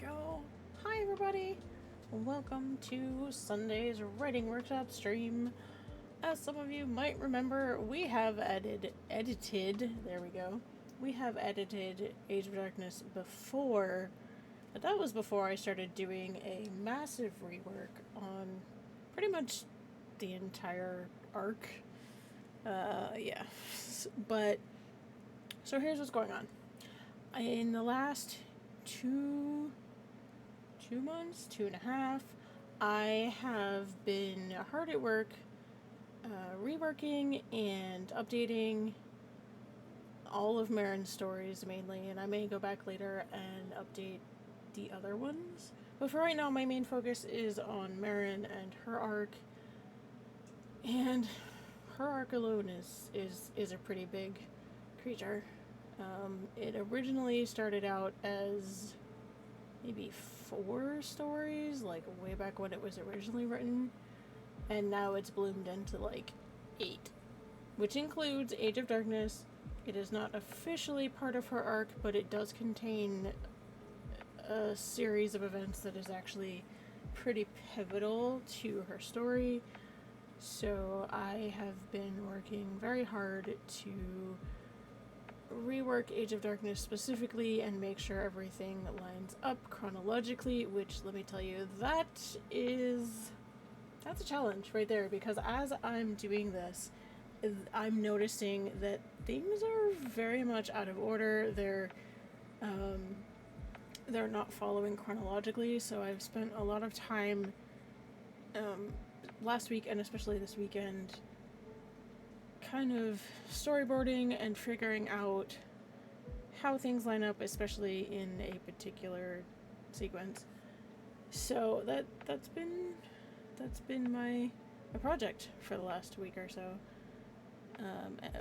go. Hi, everybody. Welcome to Sunday's writing workshop stream. As some of you might remember, we have edited. There we go. We have edited Age of Darkness before, but that was before I started doing a massive rework on pretty much the entire arc. Yeah. But so here's what's going on. In the last two months, 2.5, I have been hard at work reworking and updating all of Marin's stories mainly, and I may go back later and update the other ones. But for right now, my main focus is on Marin and her arc, and her arc alone is a pretty big creature. It originally started out as maybe 4 stories, like way back when it was originally written, and now it's bloomed into like 8, which includes Age of Darkness. It is not officially part of her arc, but it does contain a series of events that is actually pretty pivotal to her story. So I have been working very hard to rework Age of Darkness specifically and make sure everything lines up chronologically, which, let me tell you, that's a challenge right there, because as I'm doing this, I'm noticing that things are very much out of order. They're not following chronologically, so I've spent a lot of time last week and especially this weekend kind of storyboarding and figuring out how things line up, especially in a particular sequence. So that's been my project for the last week or so.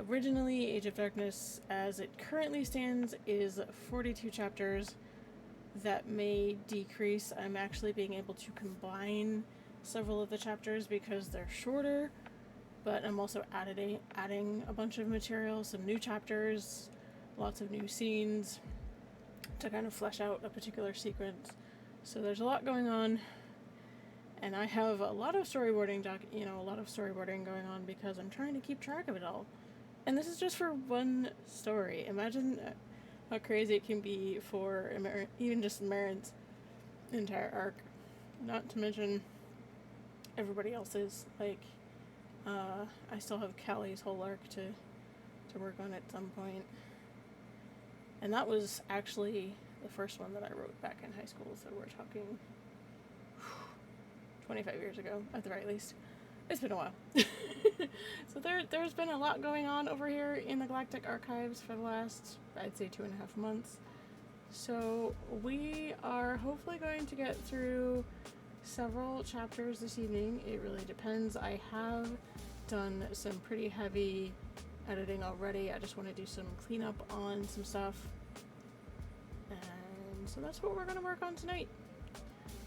Originally, Age of Darkness, as it currently stands, is 42 chapters. That may decrease. I'm actually being able to combine several of the chapters because they're shorter, but I'm also adding a bunch of material, some new chapters, lots of new scenes to kind of flesh out a particular sequence. So there's a lot going on, and I have a lot of storyboarding going on because I'm trying to keep track of it all. And this is just for one story. Imagine how crazy it can be for even just Marin's entire arc, not to mention everybody else's. Like, I still have Callie's whole arc to work on at some point. And that was actually the first one that I wrote back in high school, so we're talking 25 years ago, at the very least. It's been a while. So there's been a lot going on over here in the Galactic archives for the last, I'd say, 2.5 months. So we are hopefully going to get through several chapters this evening. It really depends. I have done some pretty heavy editing already. I just want to do some cleanup on some stuff. And so that's what we're going to work on tonight.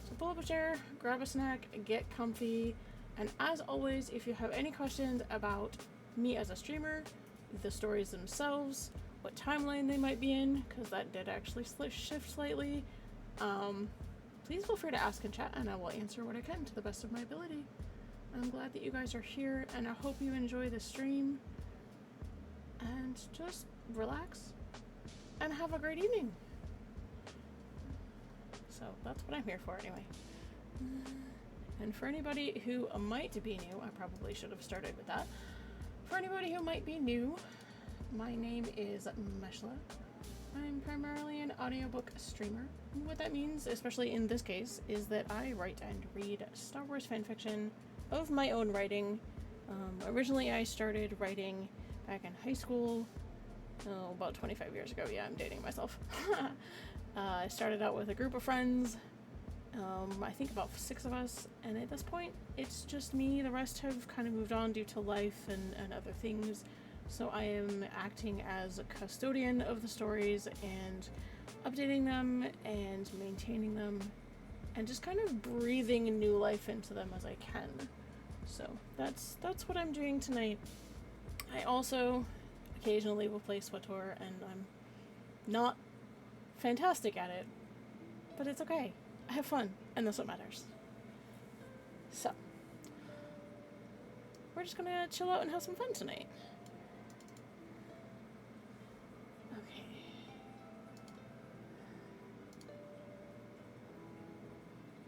So pull up a chair, grab a snack, get comfy, and as always, if you have any questions about me as a streamer, the stories themselves, what timeline they might be in, because that did actually shift slightly, please feel free to ask in chat, and I will answer what I can to the best of my ability. I'm glad that you guys are here, and I hope you enjoy the stream, and just relax and have a great evening. So that's what I'm here for anyway. And for anybody who might be new, I probably should have started with that. For anybody who might be new, my name is Meshla. I'm primarily an audiobook streamer. What that means, especially in this case, is that I write and read Star Wars fanfiction of my own writing. Originally I started writing back in high school, about 25 years ago. Yeah, I'm dating myself. I started out with a group of friends. I think about 6 of us, and at this point, it's just me. The rest have kind of moved on due to life and other things, so I am acting as a custodian of the stories and updating them and maintaining them and just kind of breathing new life into them as I can. So that's what I'm doing tonight. I also occasionally will play SWTOR, and I'm not fantastic at it, But it's okay. I have fun, and that's what matters. So, we're just gonna chill out and have some fun tonight. Okay.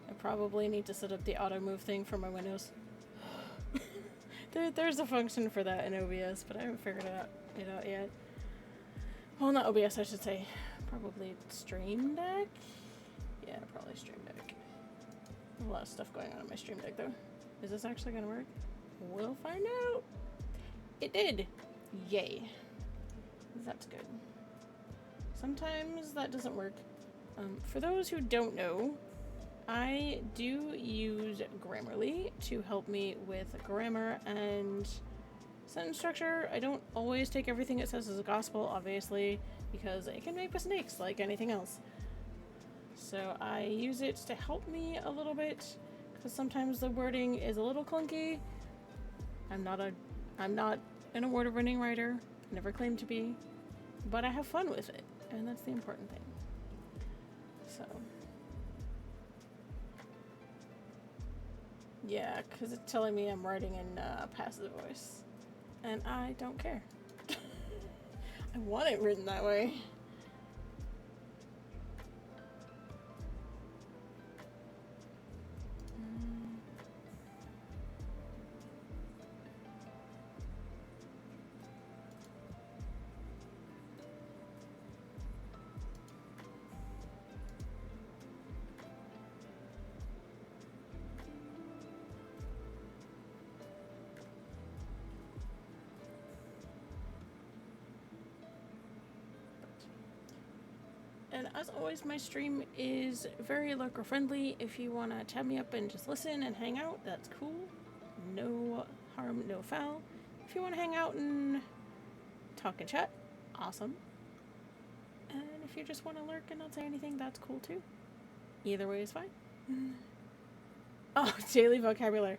I probably need to set up the auto move thing for my windows. There's a function for that in OBS, but I haven't figured it out yet. Well, not OBS, I should say. Probably Stream Deck? Yeah, probably Stream Deck. A lot of stuff going on my Stream Deck, though. Is this actually gonna work? We'll find out. It did. Yay. That's good. Sometimes that doesn't work. For those who don't know, I do use Grammarly to help me with grammar and sentence structure. I don't always take everything it says as a gospel, obviously, because it can make mistakes like anything else. So I use it to help me a little bit, because sometimes the wording is a little clunky. I'm not an award-winning writer. I never claimed to be, but I have fun with it, and that's the important thing. So. Yeah, because it's telling me I'm writing in passive voice. And I don't care. I want it written that way. And as always, my stream is very lurker friendly. If you want to tab me up and just listen and hang out, that's cool. No harm, no foul. If you want to hang out and talk and chat, awesome. And if you just want to lurk and not say anything, that's cool too. Either way is fine. Oh, daily vocabulary.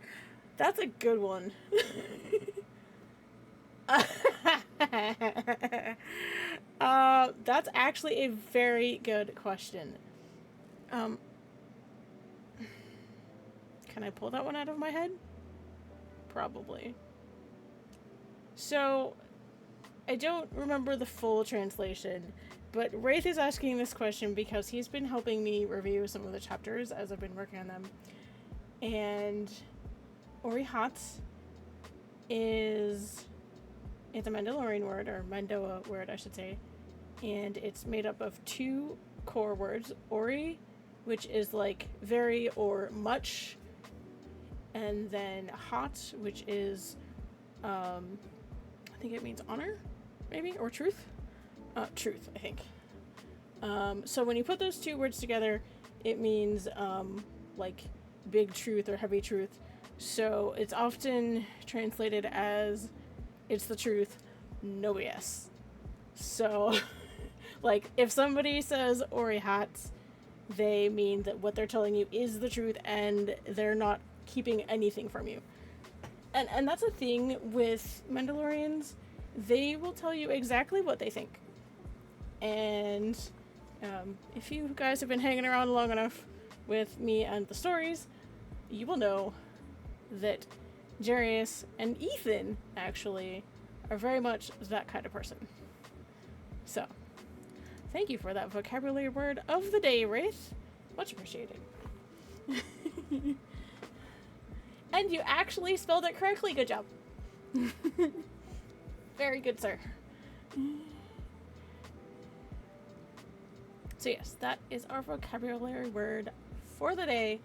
That's a good one. That's actually a very good question. Can I pull that one out of my head? Probably. So, I don't remember the full translation, but Wraith is asking this question because he's been helping me review some of the chapters as I've been working on them. And Orihat it's a Mandalorian word, or Mandoa word, I should say, and it's made up of two core words. Ori, which is like very or much, and then hot, which is, I think it means honor, maybe, or truth? Truth, I think. So when you put those two words together, it means, like, big truth or heavy truth. So it's often translated as, it's the truth, no BS. So, like, if somebody says Orihat, they mean that what they're telling you is the truth and they're not keeping anything from you. And that's a thing with Mandalorians. They will tell you exactly what they think. And if you guys have been hanging around long enough with me and the stories, you will know that Jarius and Ethan, actually, are very much that kind of person. So, thank you for that vocabulary word of the day, Wraith. Much appreciated. And you actually spelled it correctly. Good job. Very good, sir. So yes, that is our vocabulary word for the day.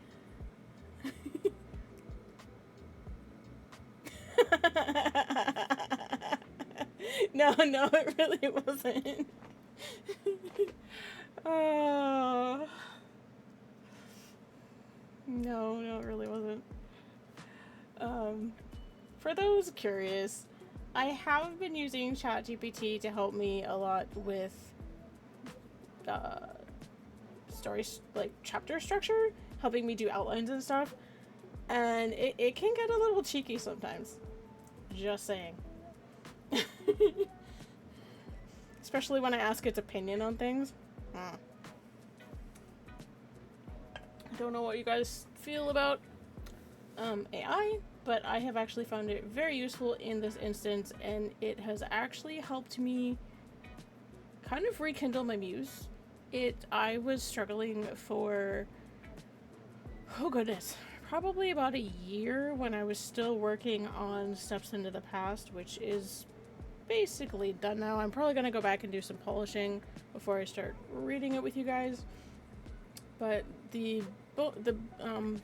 No, it really wasn't. Oh. No, it really wasn't. For those curious, I have been using ChatGPT to help me a lot with stories, like chapter structure, helping me do outlines and stuff, and it can get a little cheeky sometimes. Just saying. Especially when I ask its opinion on things. don't know what you guys feel about AI, but I have actually found it very useful in this instance, and it has actually helped me kind of rekindle my muse. I was struggling for, oh goodness, probably about a year when I was still working on Steps into the Past, which is basically done now. I'm probably gonna go back and do some polishing before I start reading it with you guys. But the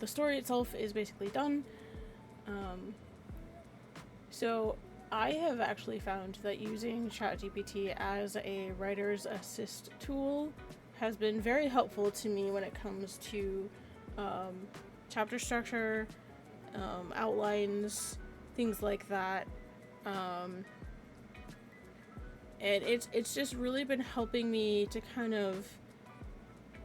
story itself is basically done. So I have actually found that using ChatGPT as a writer's assist tool has been very helpful to me when it comes to chapter structure, outlines, things like that. And it's just really been helping me to kind of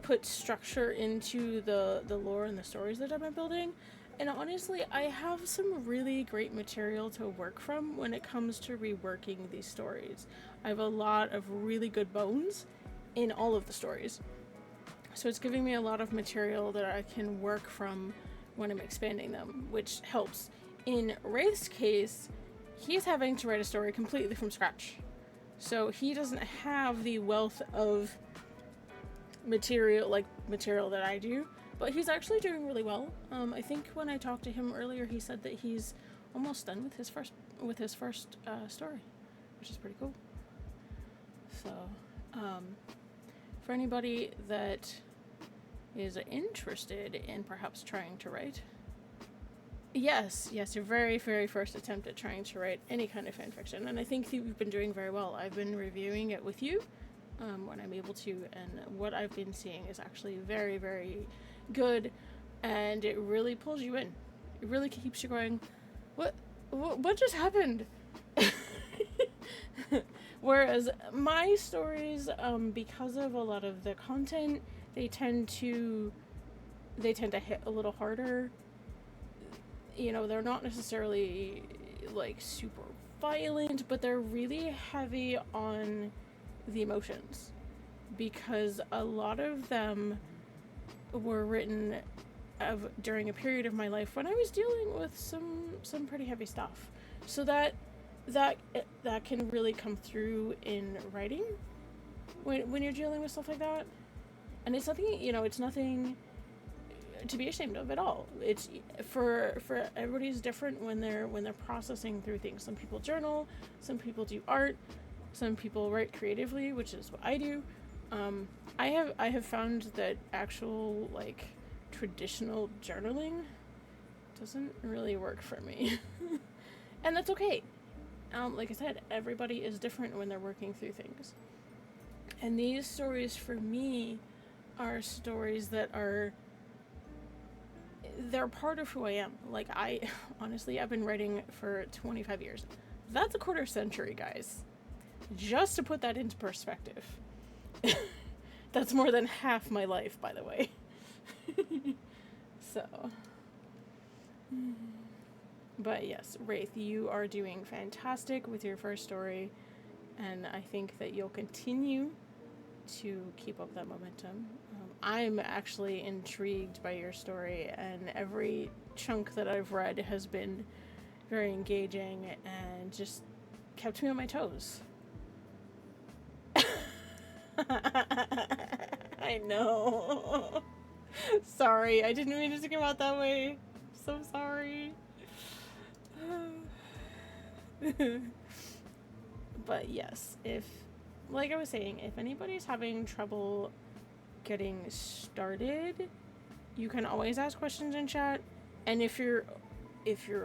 put structure into the lore and the stories that I've been building. And honestly, I have some really great material to work from when it comes to reworking these stories. I have a lot of really good bones in all of the stories. So it's giving me a lot of material that I can work from when I'm expanding them, which helps. In Wraith's case, he's having to write a story completely from scratch. So he doesn't have the wealth of material that I do, but he's actually doing really well. I think when I talked to him earlier, he said that he's almost done with his first story, which is pretty cool. So, for anybody that is interested in perhaps trying to write, yes, your very, very first attempt at trying to write any kind of fanfiction, and I think you've been doing very well. I've been reviewing it with you when I'm able to, and what I've been seeing is actually very, very good, and it really pulls you in. It really keeps you going, what just happened? Whereas my stories, because of a lot of the content, they tend to hit a little harder. You know, they're not necessarily like super violent, but they're really heavy on the emotions, because a lot of them were written during a period of my life when I was dealing with some pretty heavy stuff. So that can really come through in writing when you're dealing with stuff like that. And it's nothing, it's nothing to be ashamed of at all. It's for everybody's different when they're processing through things. Some people journal, some people do art, some people write creatively, which is what I do. I have found that actual traditional journaling doesn't really work for me. And that's okay. Like I said, everybody is different when they're working through things. And these stories for me are stories that they're part of who I am. Like, I've been writing for 25 years. That's a quarter century, guys. Just to put that into perspective. That's more than half my life, by the way. So. But yes, Wraith, you are doing fantastic with your first story, and I think that you'll continue to keep up that momentum. I'm actually intrigued by your story, and every chunk that I've read has been very engaging and just kept me on my toes. I know. Sorry, I didn't mean it to come out that way. So sorry. But yes, like I was saying, if anybody's having trouble getting started, you can always ask questions in chat. And if you're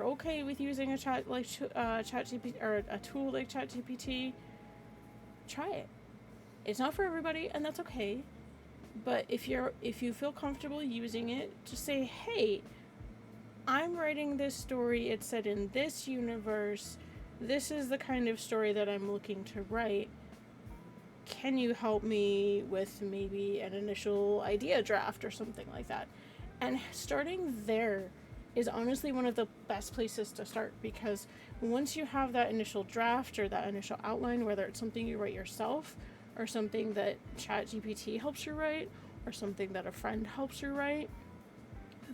okay with using a chat like ChatGPT or a tool like ChatGPT, try it. It's not for everybody, and that's okay. But if you feel comfortable using it, just say, hey, I'm writing this story, it's set in this universe, this is the kind of story that I'm looking to write. Can you help me with maybe an initial idea draft or something like that? And starting there is honestly one of the best places to start, because once you have that initial draft or that initial outline, whether it's something you write yourself or something that ChatGPT helps you write or something that a friend helps you write,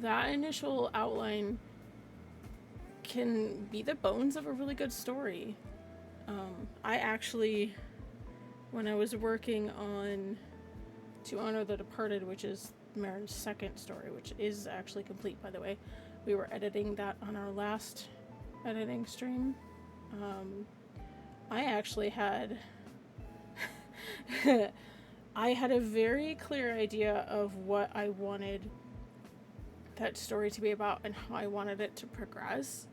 that initial outline can be the bones of a really good story. I actually, when I was working on To Honor the Departed, which is Marin's second story, which is actually complete, by the way, we were editing that on our last editing stream. I actually had I had a very clear idea of what I wanted that story to be about and how I wanted it to progress.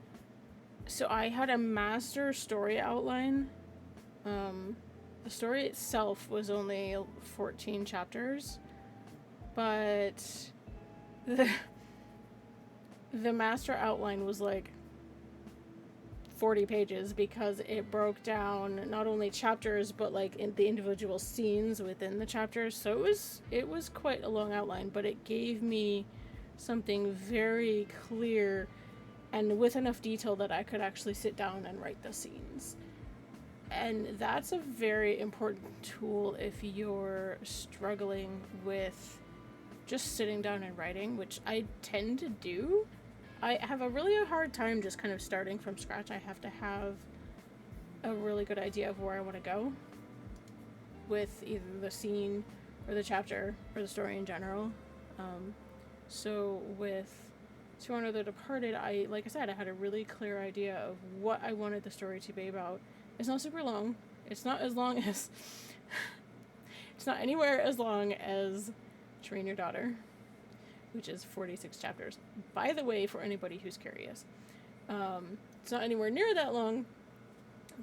So I had a master story outline. The story itself was only 14 chapters, but the master outline was like 40 pages because it broke down not only chapters but like in the individual scenes within the chapters. So it was quite a long outline, but it gave me something very clear and with enough detail that I could actually sit down and write the scenes. And that's a very important tool if you're struggling with just sitting down and writing, which I tend to do. I have a really hard time just kind of starting from scratch. I have to have a really good idea of where I want to go with either the scene or the chapter or the story in general. So with To Honor the Departed, like I said, I had a really clear idea of what I wanted the story to be about. It's not super long. It's not as long as... it's not anywhere as long as Train Your Daughter, which is 46 chapters. By the way, for anybody who's curious. It's not anywhere near that long,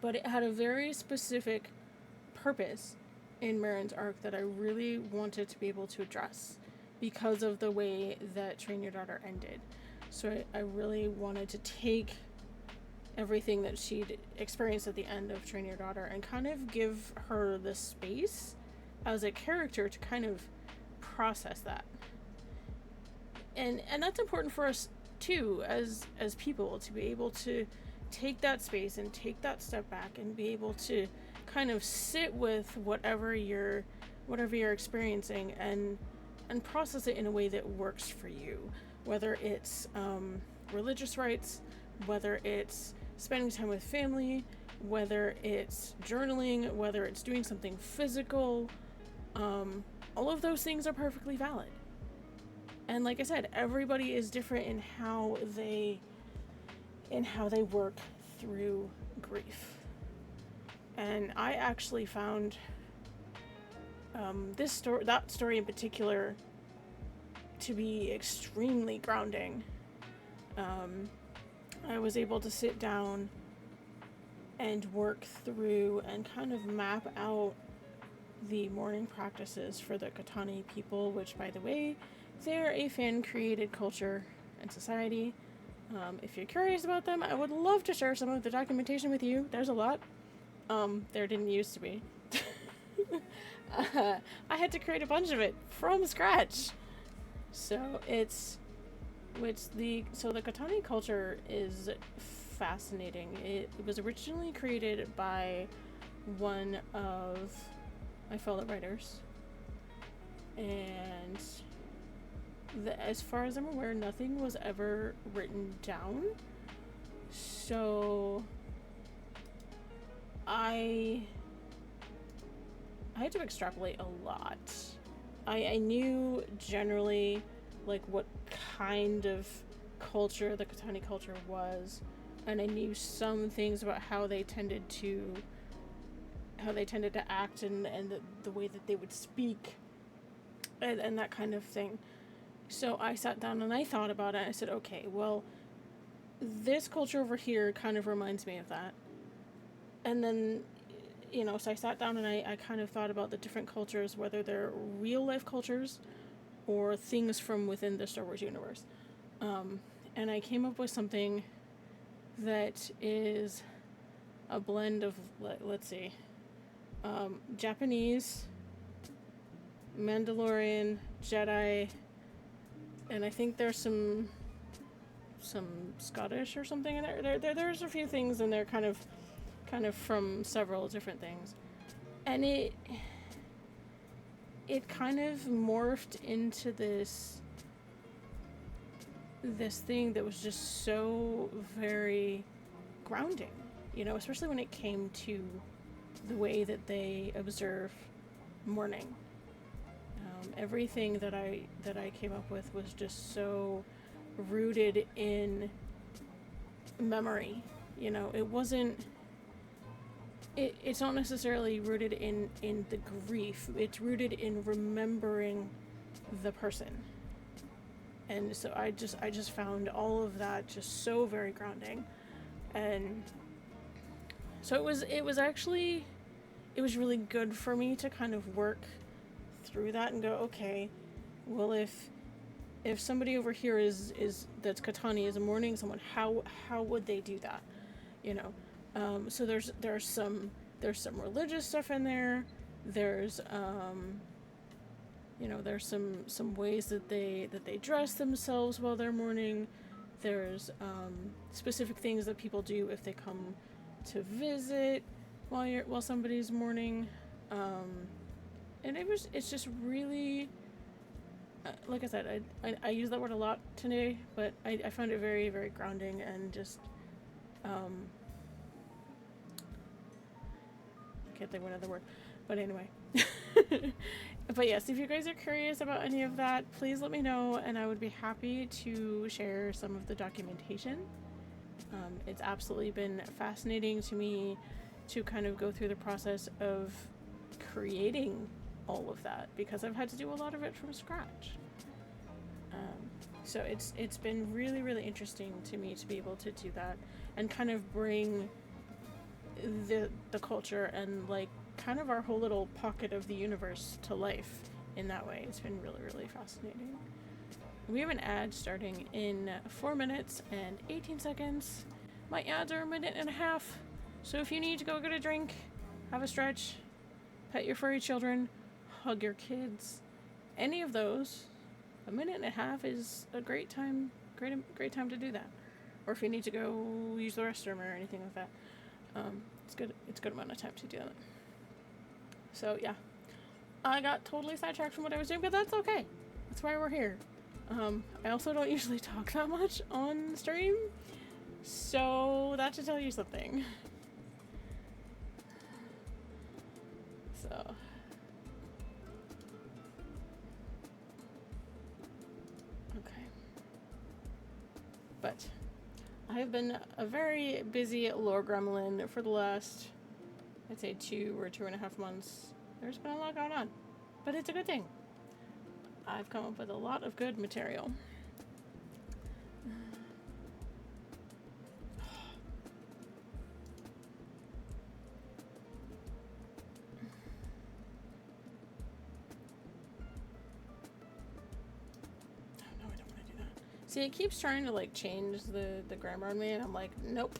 but it had a very specific purpose in Marin's arc that I really wanted to be able to address because of the way that Train Your Daughter ended. So I really wanted to take everything that she'd experienced at the end of Train Your Daughter and kind of give her the space as a character to kind of process that. And that's important for us too, as people, to be able to take that space and take that step back and be able to kind of sit with whatever you're experiencing and process it in a way that works for you. Whether it's religious rites, whether it's spending time with family, whether it's journaling, whether it's doing something physical, all of those things are perfectly valid. And like I said, everybody is different in how they work through grief. And I actually found that story in particular to be extremely grounding. I was able to sit down and work through and kind of map out the mourning practices for the Katani people, which, by the way, they're a fan-created culture and society. If you're curious about them, I would love to share some of the documentation with you. There's a lot. There didn't used to be. I had to create a bunch of it from scratch. So the Katani culture is fascinating. It was originally created by one of my fellow writers, and as far as I'm aware, nothing was ever written down. So I had to extrapolate a lot. I knew generally like what kind of culture the Katani culture was, and I knew some things about how they tended to act and the way that they would speak and that kind of thing. So I sat down and I thought about it. I said, okay, well, this culture over here kind of reminds me of that. And then, so I sat down and I kind of thought about the different cultures, whether they're real life cultures or things from within the Star Wars universe. And I came up with something that is a blend of, let's see, Japanese, Mandalorian, Jedi, and I think there's some Scottish or something in there. There's a few things in there kind of from several different things. And it kind of morphed into this this thing that was just so very grounding, you know, especially when it came to the way that they observe mourning. Everything that I came up with was just so rooted in memory. You know, it wasn't. It's not necessarily rooted in the grief. It's rooted in remembering the person. And so I just found all of that just so very grounding. And so it was actually, it was really good for me to kind of work through that and go, okay, well, if somebody over here is that's Katani is mourning someone, how would they do that, you know? So there's some religious stuff in there. There's you know, there's some ways that they dress themselves while they're mourning. There's specific things that people do if they come to visit while somebody's mourning. And it's just really, like I said, I use that word a lot today, but I found it very, very grounding and just, I can't think of another word, but anyway. But yes, if you guys are curious about any of that, please let me know, and I would be happy to share some of the documentation. It's absolutely been fascinating to me to kind of go through the process of creating all of that, because I've had to do a lot of it from scratch. So it's been really, really interesting to me to be able to do that and kind of bring the culture and like kind of our whole little pocket of the universe to life in that way. It's been really, really fascinating. We have an ad starting in 4 minutes and 18 seconds. My ads are 1.5 minutes, so if you need to go get a drink, have a stretch, pet your furry children, hug your kids, any of those, 1.5 minutes is a great time to do that. Or if you need to go use the restroom or anything like that, it's a good amount of time to do that. So yeah, I got totally sidetracked from what I was doing, but that's okay. That's why we're here. I also don't usually talk that much on stream, so that should tell you something. So, okay. But I have been a very busy lore gremlin for the last, I'd say 2 or 2.5 months. There's been a lot going on, but it's a good thing. I've come up with a lot of good material. See, it keeps trying to like change the grammar on me, and I'm like, nope.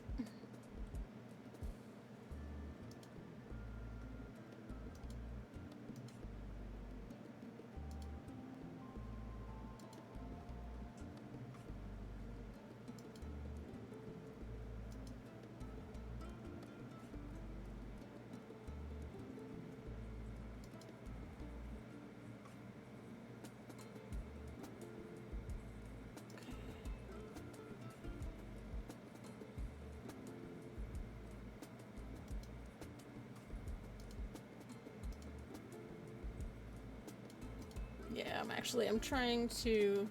Yeah, I'm trying to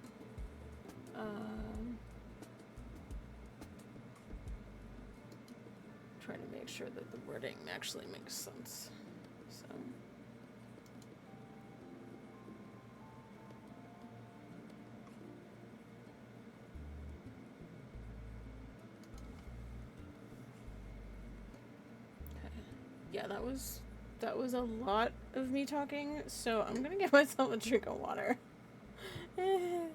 make sure that the wording actually makes sense. So okay. Yeah, that was a lot of me talking, so I'm gonna get myself a drink of water. Alright.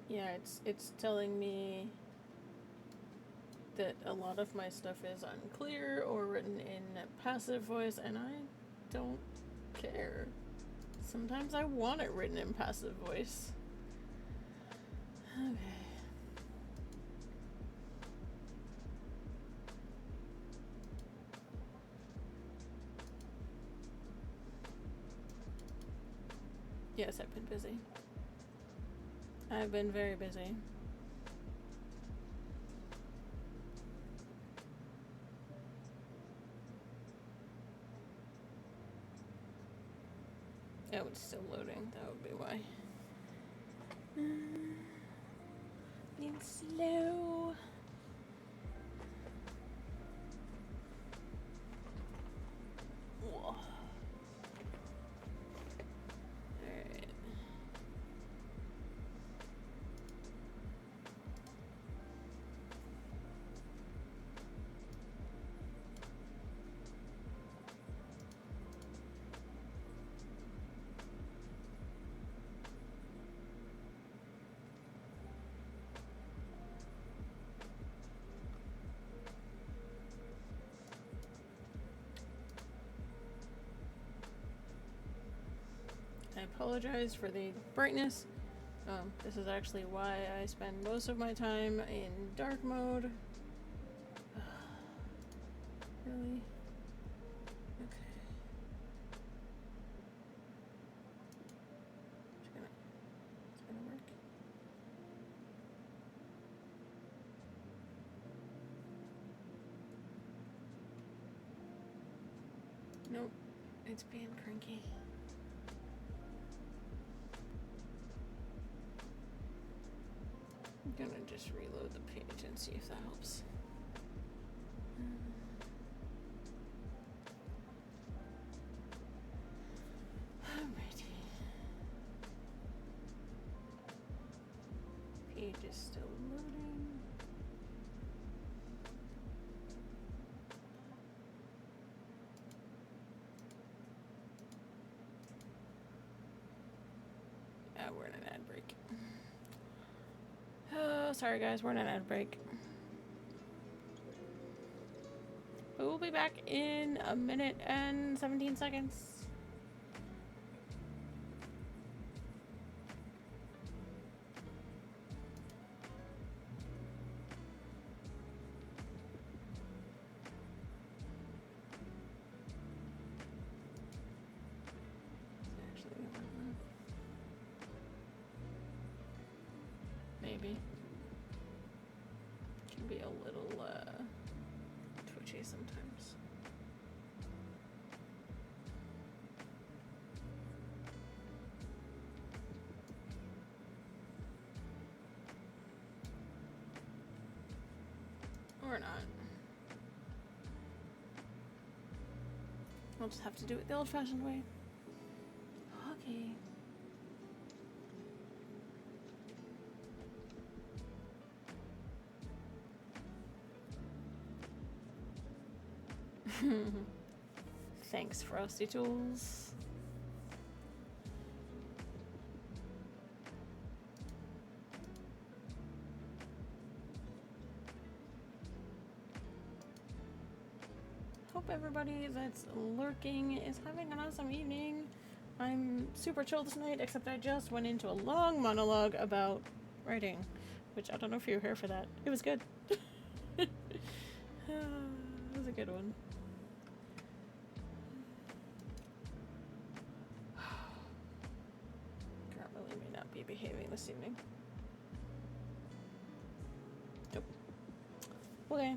Yeah, it's telling me that a lot of my stuff is unclear or written in passive voice, and I don't care. Sometimes I want it written in passive voice. Okay. Yes, I've been busy. I've been very busy. Oh, it's still loading. That would be why. Being slow. Whoa. Alright. I apologize for the brightness. This is actually why I spend most of my time in dark mode. Really? Okay. It's gonna work. Nope. It's being cranky. I'm gonna just reload the page and see if that helps. Alrighty. Page is still loading. We're in an ad break. Oh, sorry guys, we're in an ad break. But we'll be back in a minute and 17 seconds. Maybe. Can be a little twitchy sometimes. Or not. I'll just have to do it the old-fashioned way. Okay. Thanks, Frosty Tools. Hope everybody that's lurking is having an awesome evening. I'm super chill tonight, except I just went into a long monologue about writing, which I don't know if you were here for that. It was good. It was a good one. Grammarly may not be behaving this evening. Nope. Okay.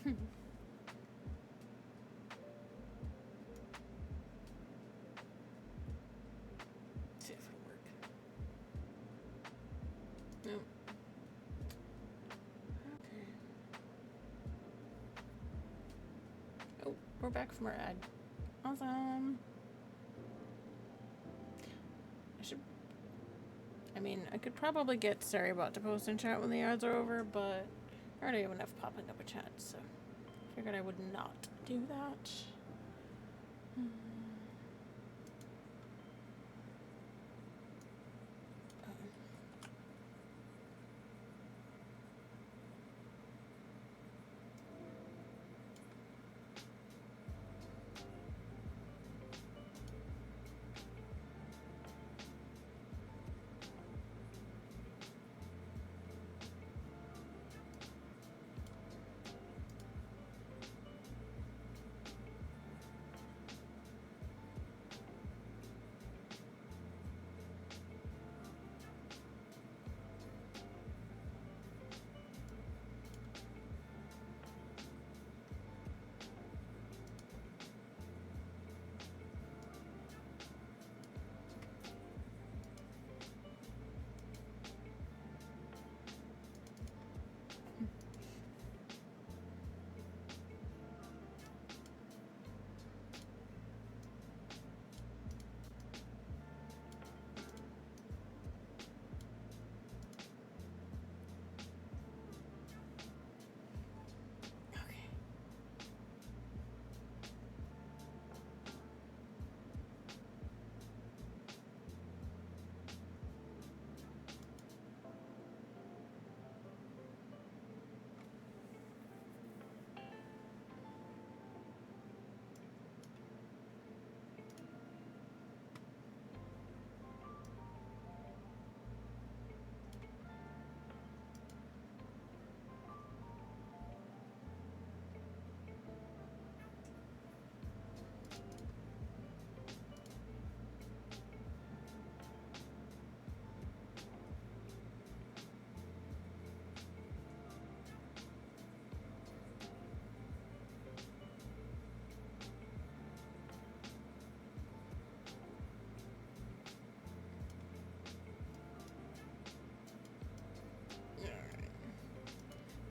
See if it'll work. Nope. Okay. Oh, we're back from our ad. Awesome. I mean, I could probably get Saribot to post in chat when the ads are over, but I already have enough popping up a chat, so figured I would not do that.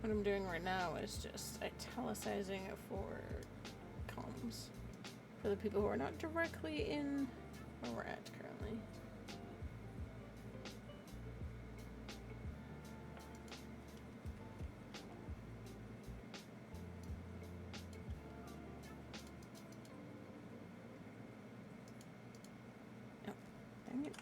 What I'm doing right now is just italicizing it for comms for the people who are not directly in where we're at currently. Oh, dang it.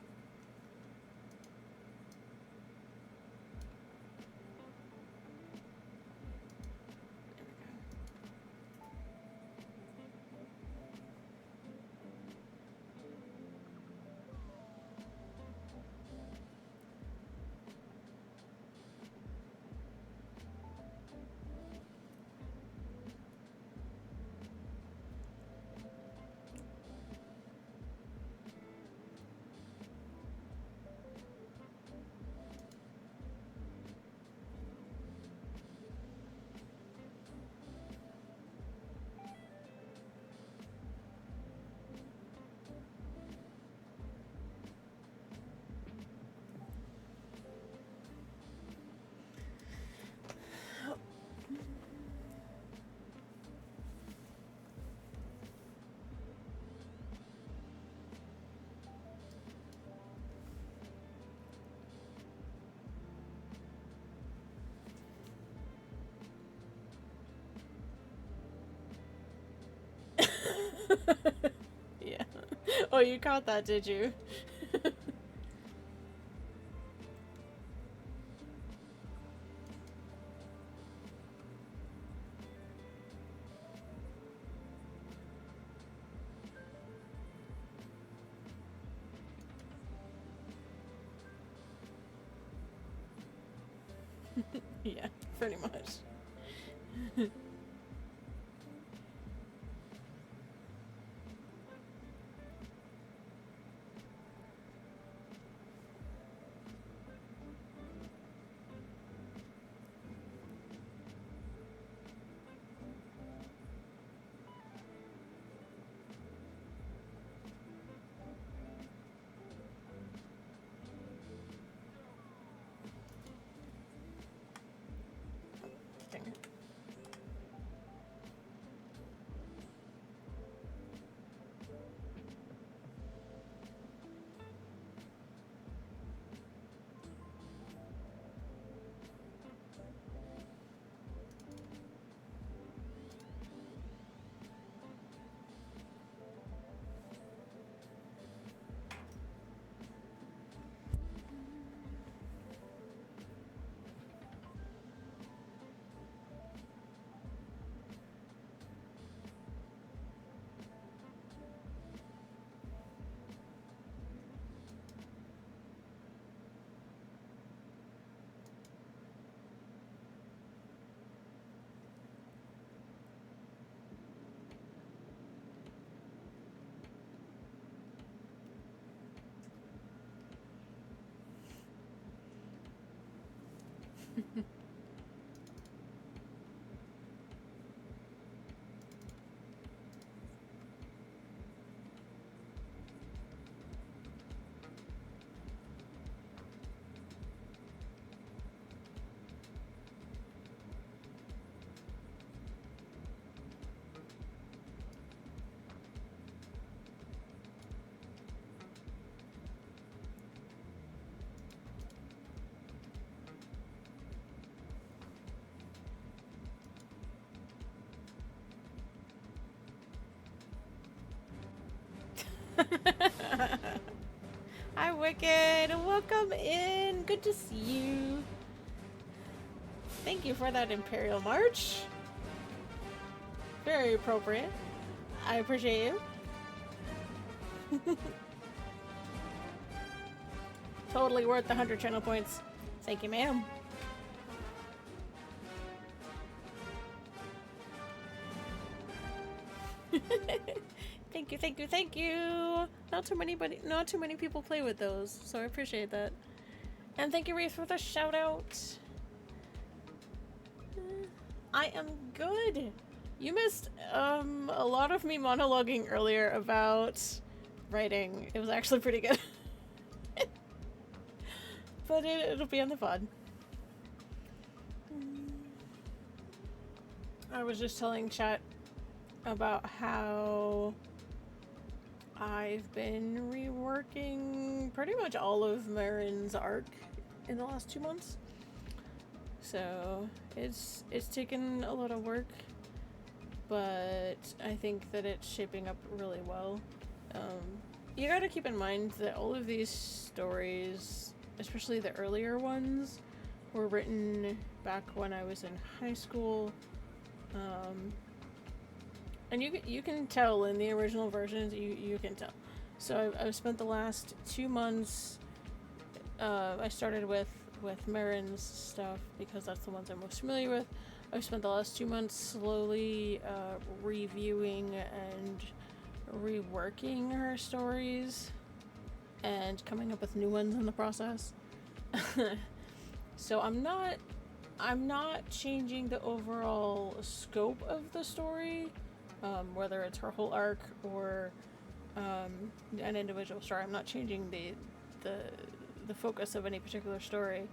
Yeah. Oh, you caught that, did you? Yeah, pretty much. Hi, Wicked. Welcome in. Good to see you. Thank you for that Imperial March. Very appropriate. I appreciate you. Totally worth the 100 channel points. Thank you, ma'am. Thank you, thank you, thank you. Not too many people play with those, so I appreciate that. And thank you, Reese, for the shout out. I am good. You missed a lot of me monologuing earlier about writing. It was actually pretty good. But it'll be on the VOD. I was just telling chat about how I've been reworking pretty much all of Marin's arc in the last 2 months. So it's taken a lot of work, but I think that it's shaping up really well. You gotta keep in mind that all of these stories, especially the earlier ones, were written back when I was in high school. And you can tell in the original versions, you can tell. So I've spent the last 2 months, I started with Marin's stuff because that's the ones I'm most familiar with. I've spent the last 2 months slowly reviewing and reworking her stories and coming up with new ones in the process. So I'm not changing the overall scope of the story, whether it's her whole arc or an individual story. I'm not changing the focus of any particular story.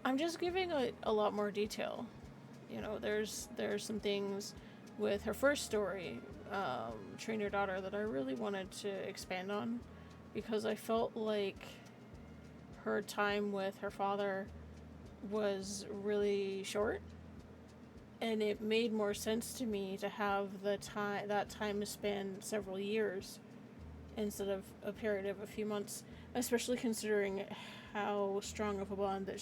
I'm just giving a lot more detail. You know, there's some things with her first story, Train Your Daughter, that I really wanted to expand on because I felt like her time with her father was really short, and it made more sense to me to have that time span several years instead of a period of a few months, especially considering how strong of a bond that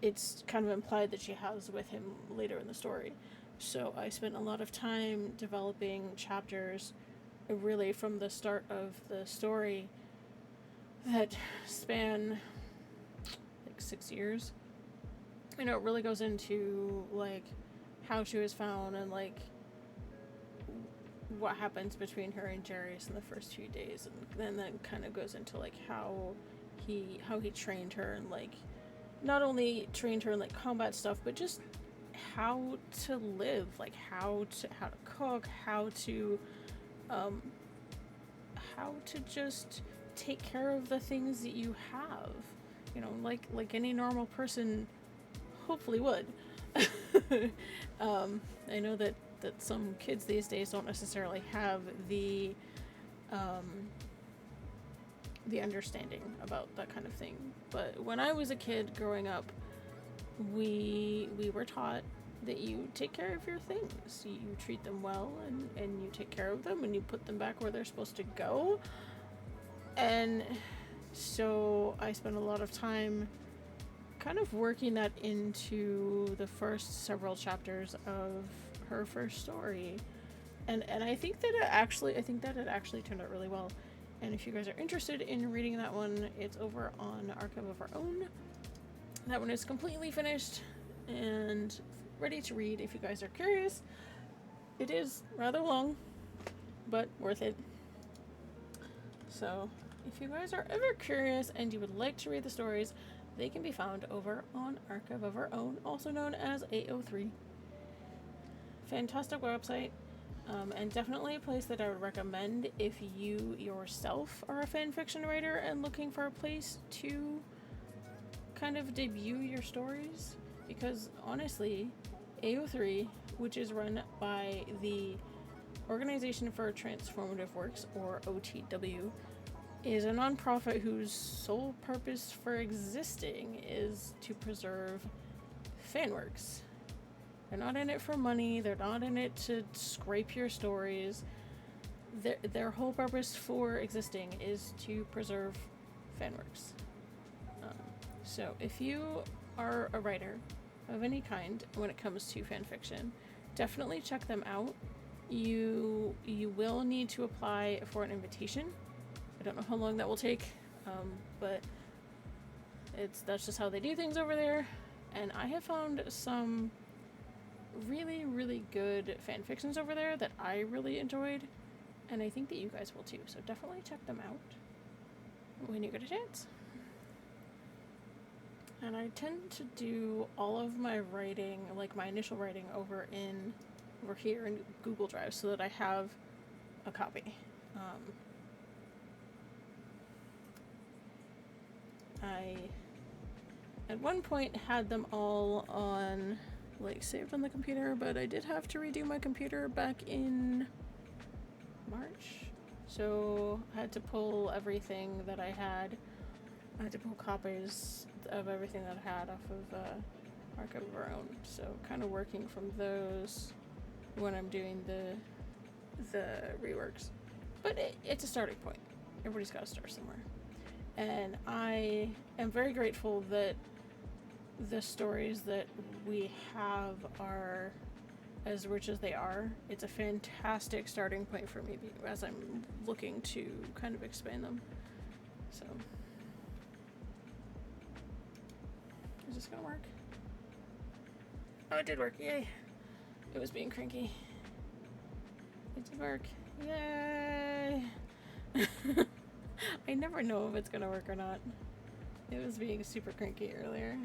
it's kind of implied that she has with him later in the story. So I spent a lot of time developing chapters really from the start of the story that span like 6 years. You know, it really goes into like how she was found and like what happens between her and Jarius in the first few days, and then kind of goes into like how he trained her, and like not only trained her in like combat stuff, but just how to live, like how to cook, how to just take care of the things that you have, you know, like any normal person hopefully would. I know that some kids these days don't necessarily have the understanding about that kind of thing. But when I was a kid growing up, we were taught that you take care of your things. You treat them well, and you take care of them, and you put them back where they're supposed to go. And so I spent a lot of time kind of working that into the first several chapters of her first story. And I think that it actually turned out really well. And if you guys are interested in reading that one, it's over on Archive of Our Own. That one is completely finished and ready to read if you guys are curious. It is rather long, but worth it. So, if you guys are ever curious and you would like to read the stories, they can be found over on Archive of Our Own, also known as AO3. Fantastic website. And definitely a place that I would recommend if you yourself are a fan fiction writer and looking for a place to kind of debut your stories. Because honestly, AO3, which is run by the Organization for Transformative Works, or OTW, is a nonprofit whose sole purpose for existing is to preserve fan works. They're not in it for money, they're not in it to scrape your stories. their whole purpose for existing is to preserve fanworks. So if you are a writer of any kind when it comes to fan fiction, definitely check them out. You will need to apply for an invitation. I don't know how long that will take, but that's just how they do things over there. And I have found some really, really good fan fictions over there that I really enjoyed, and I think that you guys will too. So definitely check them out when you get a chance. And I tend to do all of my writing, like my initial writing, over here in Google Drive, so that I have a copy. I at one point had them all on, like, saved on the computer, but I did have to redo my computer back in March, so I had to pull everything that I had. I had to pull copies of everything that I had off of Archive of Our Own, so kind of working from those when I'm doing the reworks. But it's a starting point. Everybody's got to start somewhere. And I am very grateful that the stories that we have are as rich as they are. It's a fantastic starting point for me as I'm looking to kind of expand them. So, is this gonna work? Oh, it did work. Yay. It was being cranky. It did work. Yay. I never know if it's gonna work or not. It was being super cranky earlier.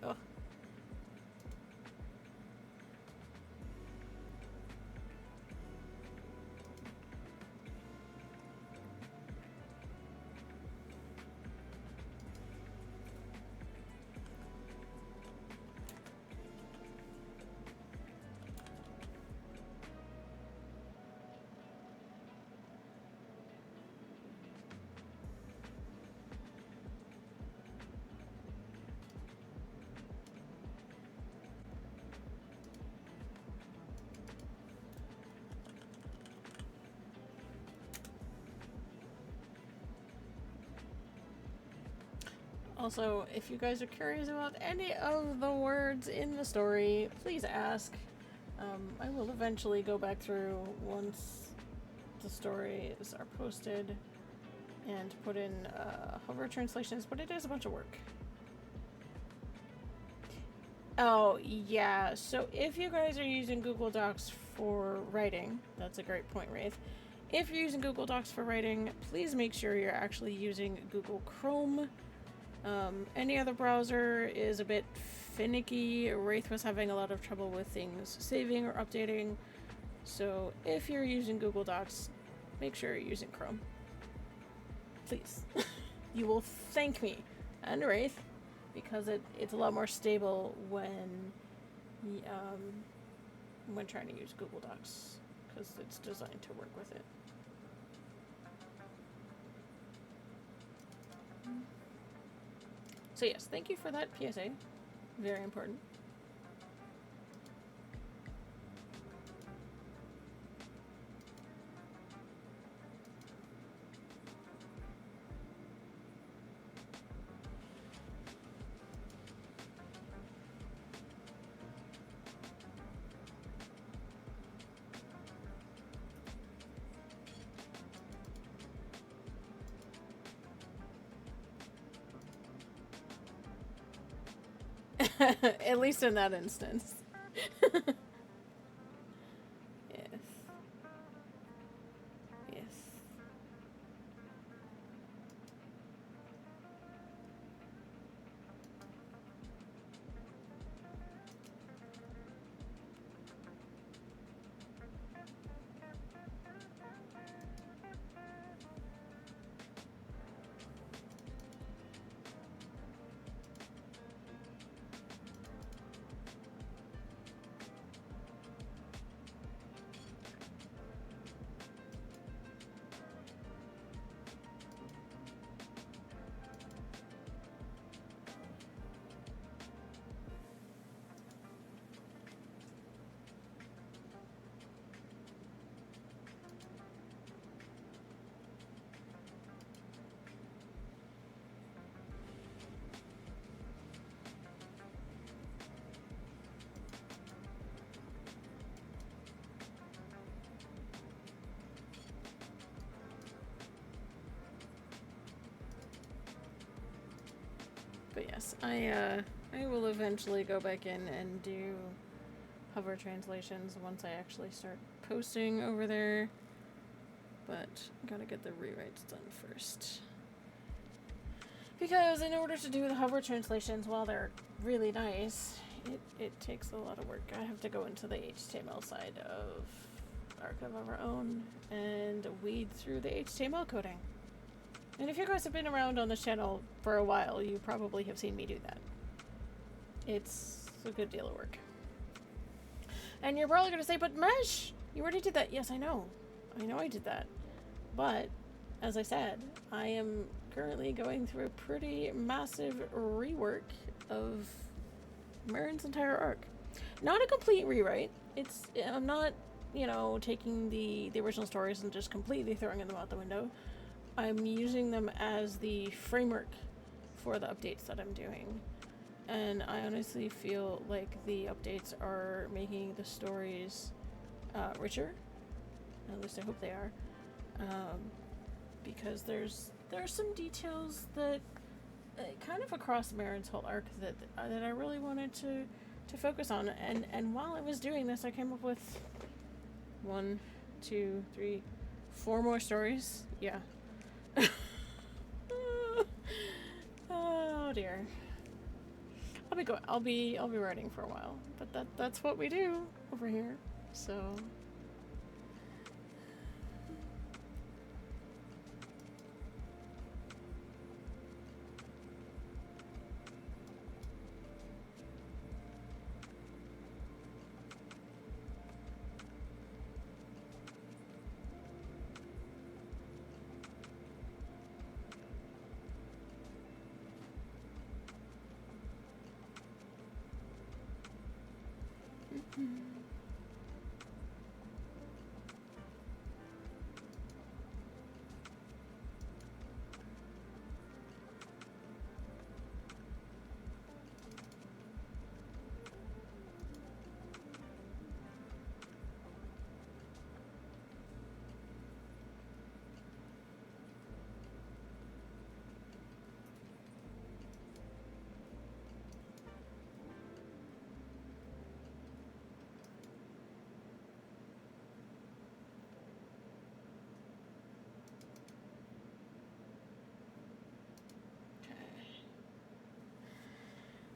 Oh. Also, if you guys are curious about any of the words in the story, please ask. I will eventually go back through once the stories are posted and put in hover translations, but it is a bunch of work. Oh, yeah. So if you guys are using Google Docs for writing, that's a great point, Wraith. If you're using Google Docs for writing, please make sure you're actually using Google Chrome. Any other browser is a bit finicky. Wraith was having a lot of trouble with things saving or updating. So if you're using Google Docs, make sure you're using Chrome. Please. You will thank me and Wraith, because it's a lot more stable when trying to use Google Docs, because it's designed to work with it. So yes, thank you for that PSA. Very important. At least in that instance. Yes. Yes. But yes, I will eventually go back in and do hover translations once I actually start posting over there. But gotta get the rewrites done first. Because in order to do the hover translations, while they're really nice, it takes a lot of work. I have to go into the HTML side of Archive of Our Own and weed through the HTML coding. And if you guys have been around on this channel for a while, you probably have seen me do that. It's a good deal of work. And you're probably going to say, but Mesh, you already did that. Yes, I know. I know I did that. But, as I said, I am currently going through a pretty massive rework of Marin's entire arc. Not a complete rewrite. I'm not, taking the original stories and just completely throwing them out the window. I'm using them as the framework for the updates that I'm doing. And I honestly feel like the updates are making the stories richer. At least I hope they are. Because there's some details that kind of across Marin's whole arc that I really wanted to focus on. And while I was doing this, I came up with 1, 2, 3, 4 more stories. Yeah. Oh dear. I'll be writing for a while, but that's what we do over here. So.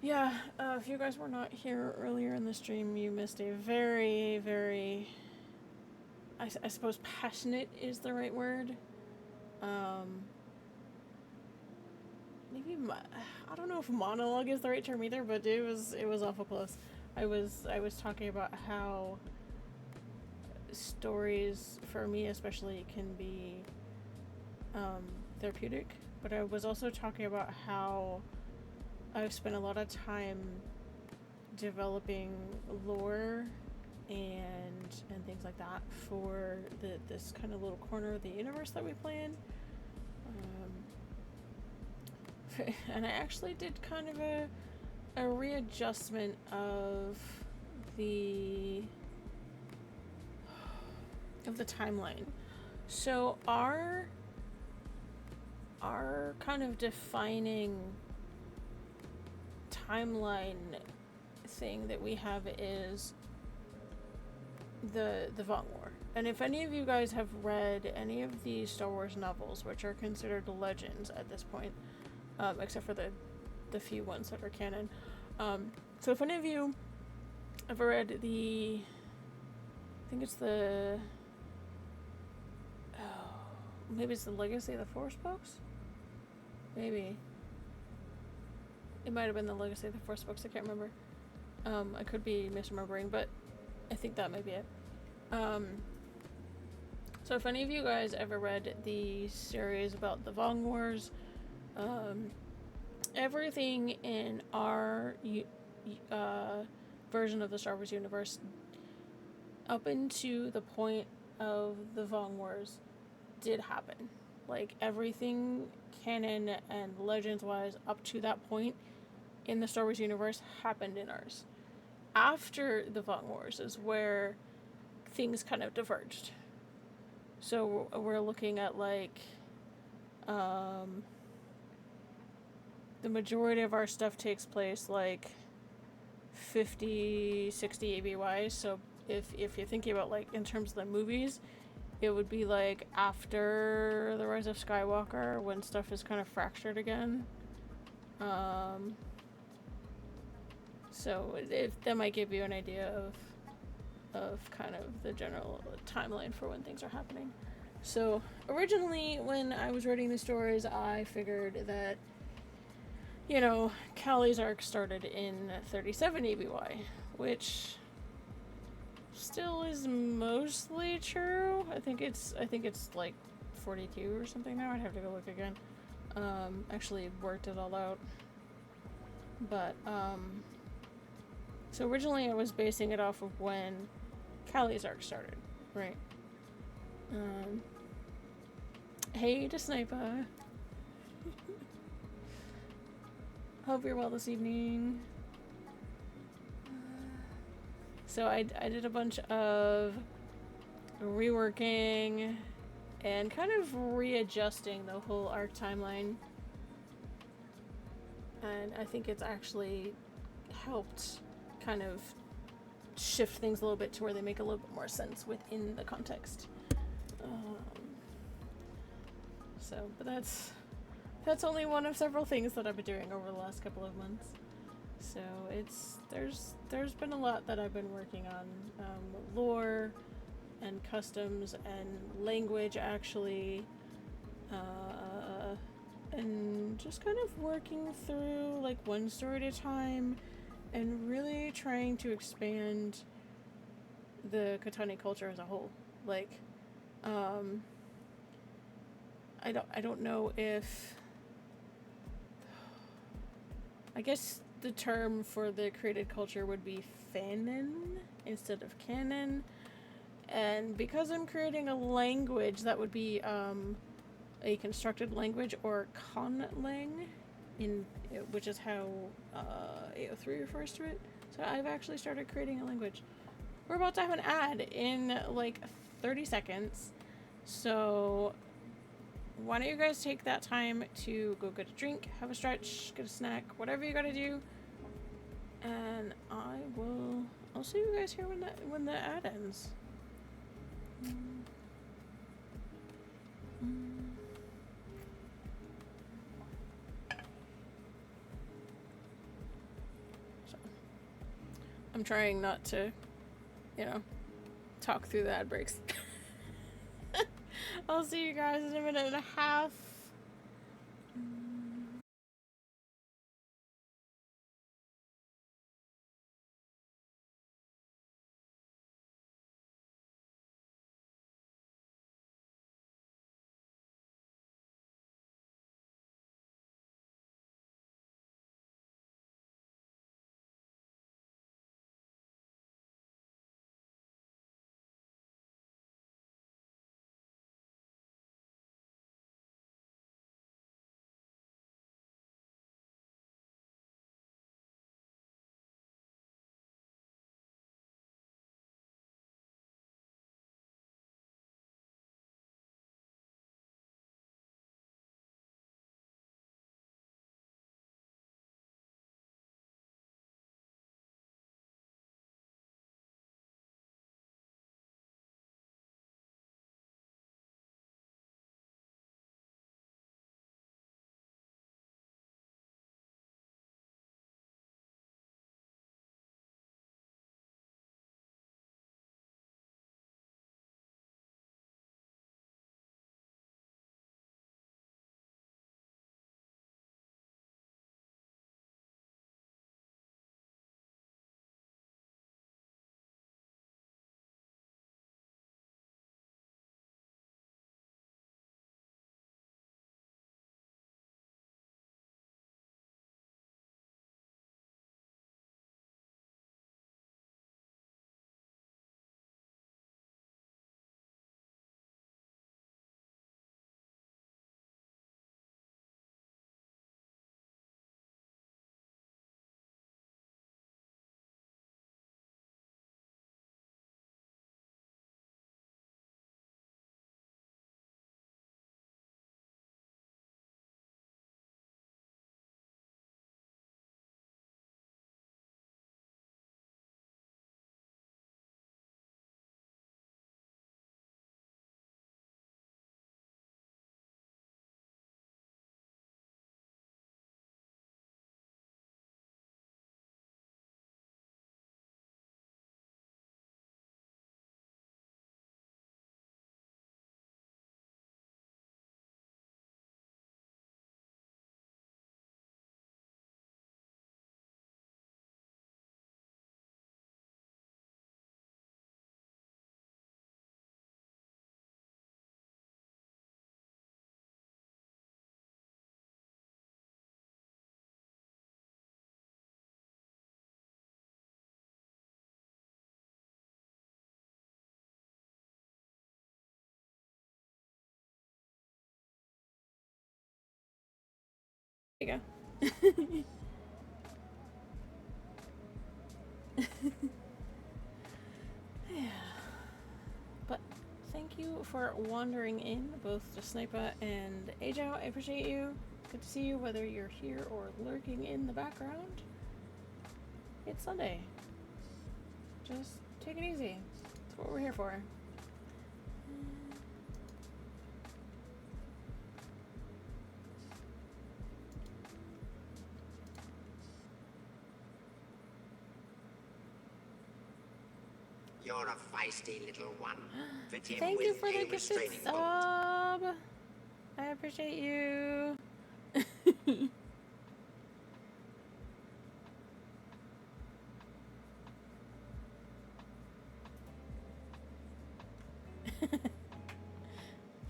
Yeah, if you guys were not here earlier in the stream, you missed a very, very, I suppose passionate is the right word. Maybe, I don't know if monologue is the right term either, but it was awful close. I was talking about how stories, for me especially, can be therapeutic, but I was also talking about how I've spent a lot of time developing lore and things like that for this kind of little corner of the universe that we play in. And I actually did kind of a readjustment of the timeline. So our kind of defining timeline thing that we have is the Vaughn War. And if any of you guys have read any of the Star Wars novels, which are considered legends at this point, except for the few ones that are canon, so if any of you ever read I think it's maybe it's the Legacy of the Force books? Maybe. It might have been the Legacy of the Force books, I can't remember. I could be misremembering, but I think that might be it. So if any of you guys ever read the series about the Vong Wars, everything in our version of the Star Wars universe up into the point of the Vong Wars did happen. Like, everything canon and legends-wise up to that point in the Star Wars universe happened in ours. After the Vong Wars is where things kind of diverged. So we're looking at, like, the majority of our stuff takes place like 50, 60 ABY. So if you're thinking about like in terms of the movies, it would be like after the Rise of Skywalker when stuff is kind of fractured again. So if that might give you an idea of kind of the general timeline for when things are happening. So originally, when I was writing the stories, I figured that, you know, Callie's arc started in 37 ABY, which still is mostly true. I think it's like 42 or something now. I'd have to go look again. Actually worked it all out. But so originally I was basing it off of when Callie's arc started, right? Hey to Sniper. Hope you're well this evening. So I did a bunch of reworking and kind of readjusting the whole arc timeline. And I think it's actually helped kind of shift things a little bit to where they make a little bit more sense within the context. But that's only one of several things that I've been doing over the last couple of months. So there's been a lot that I've been working on, lore and customs and language actually, and just kind of working through like one story at a time, and really trying to expand the Katani culture as a whole. Like, I don't know if, I guess the term for the created culture would be fanon instead of canon. And because I'm creating a language, that would be a constructed language, or conlang, which is how AO3 refers to it. So I've actually started creating a language. We're about to have an ad in like 30 seconds. So why don't you guys take that time to go get a drink, have a stretch, get a snack, whatever you gotta do. And I'll see you guys here when the ad ends. So, I'm trying not to, talk through the ad breaks. I'll see you guys in a minute and a half. you go. Yeah. But thank you for wandering in, both to Snipa and Ajao. I appreciate you. Good to see you, whether you're here or lurking in the background. It's Sunday. Just take it easy. That's what we're here for. You're a feisty little one. Fit him Thank you with for the a gifted restraining bolt. sub. I appreciate you.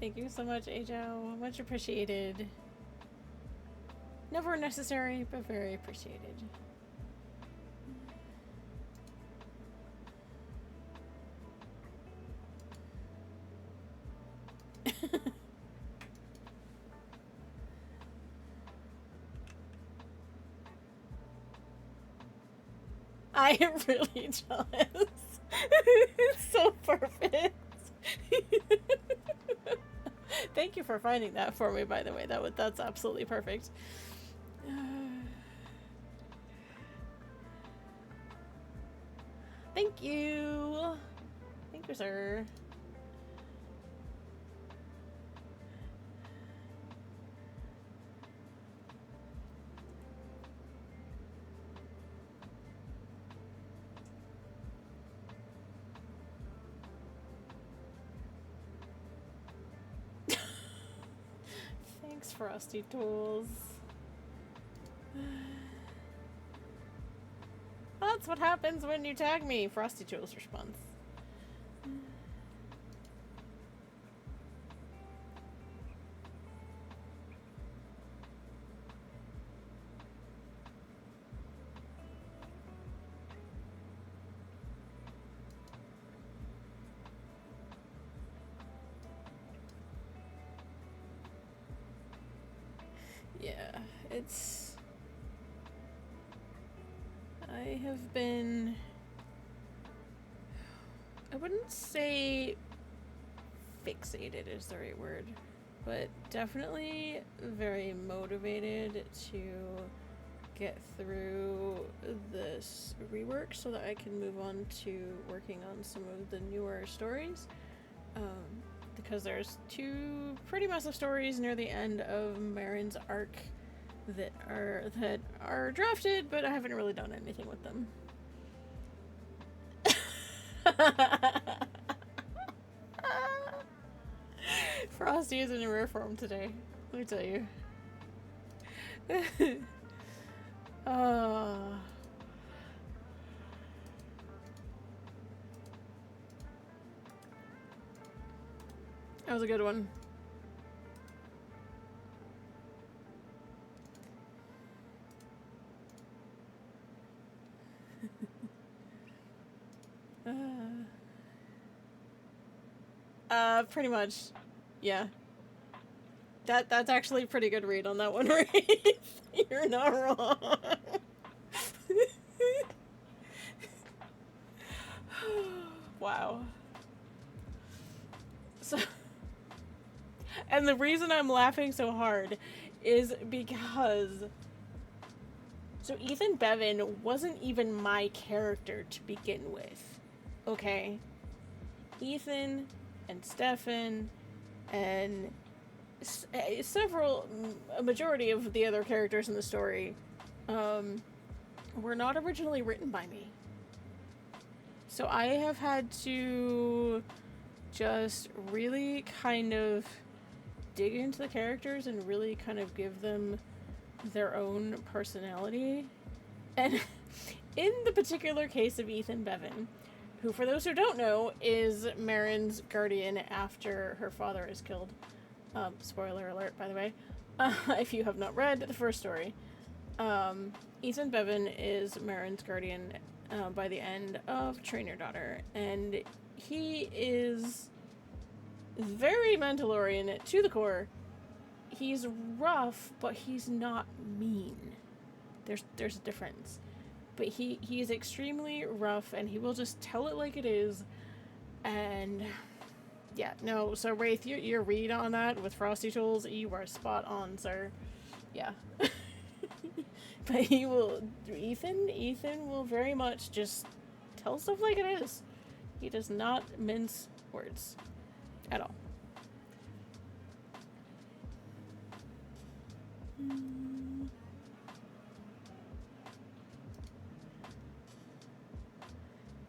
Thank you so much, Ajao. Much appreciated. Never necessary, but very appreciated. I am really jealous. It's so perfect. Thank you for finding that for me, by the way. That's absolutely perfect. Thank you. Thank you, sir. Thanks, Frosty Tools. That's what happens when you tag me, Frosty Tools response. Yeah, I have been, I wouldn't say fixated is the right word, but definitely very motivated to get through this rework so that I can move on to working on some of the newer stories. Because there's two pretty massive stories near the end of Marin's arc that are drafted, but I haven't really done anything with them. Frosty is in rare form today, let me tell you. That was a good one. Pretty much. Yeah. That's actually a pretty good read on that one, Wraith. You're not wrong. Wow. So, and the reason I'm laughing so hard is because so Ethan Bevan wasn't even my character to begin with. Okay? Ethan and Stefan and a majority of the other characters in the story were not originally written by me. So I have had to just really kind of dig into the characters and really kind of give them their own personality. And in the particular case of Ethan Bevan, who, for those who don't know, is Marin's guardian after her father is killed. Spoiler alert, by the way, if you have not read the first story. Ethan Bevan is Marin's guardian by the end of Train Your Daughter, and he is very Mandalorian to the core. he's rough, but he's not mean. There's a difference. But he's extremely rough, and he will just tell it like it is. And yeah, no. So Wraith, your read on that with Frosty Tools, you are spot on, sir. Yeah. But he will. Ethan will very much just tell stuff like it is. He does not mince words at all.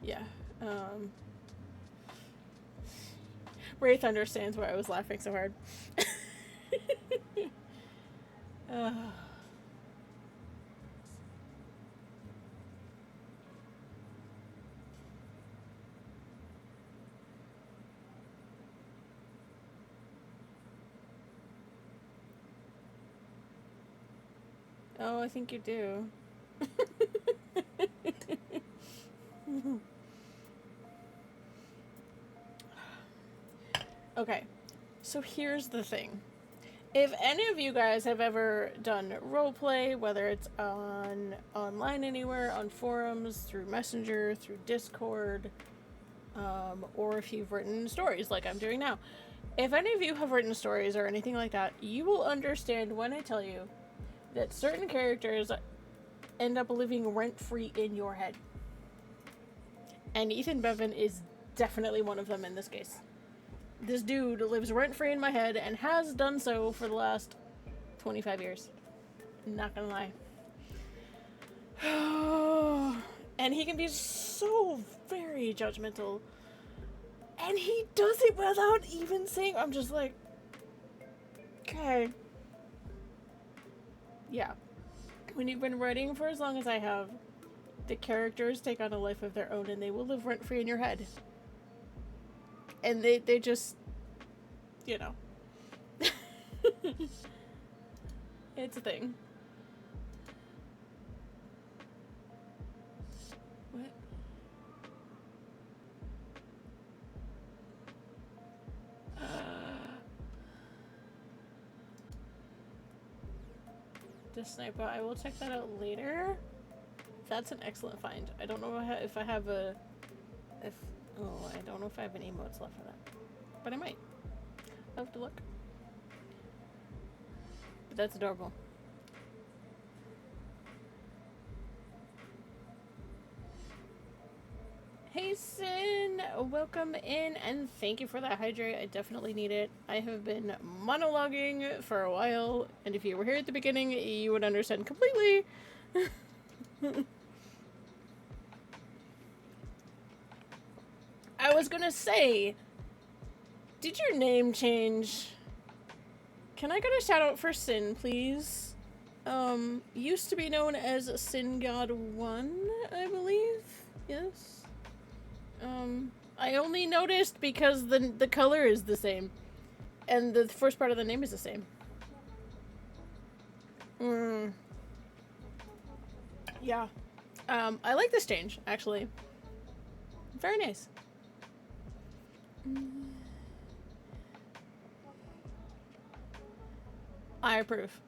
Yeah. Wraith understands why I was laughing so hard. Oh, I think you do. Okay, so here's the thing. If any of you guys have ever done roleplay, whether it's online anywhere, on forums, through Messenger, through Discord, or if you've written stories like I'm doing now, if any of you have written stories or anything like that, you will understand when I tell you that certain characters end up living rent-free in your head. And Ethan Bevan is definitely one of them in this case. This dude lives rent-free in my head and has done so for the last 25 years. Not gonna lie. And he can be so very judgmental. And he does it without even saying, I'm just like, okay. Yeah. When you've been writing for as long as I have, the characters take on a life of their own and they will live rent-free in your head. And they just, you know. It's a thing. What? The sniper, I will check that out later. That's an excellent find. I don't know if I have a... I don't know if I have any emotes left for that. But I might. I'll have to look. But that's adorable. Hey Sin! Welcome in and thank you for that hydrate. I definitely need it. I have been monologuing for a while, and if you were here at the beginning, you would understand completely. I was gonna say, did your name change? Can I get a shout out for Sin, please? Used to be known as Sin God 1, I believe. Yes. I only noticed because the color is the same. And the first part of the name is the same. Yeah. I like this change, actually. Very nice. I approve.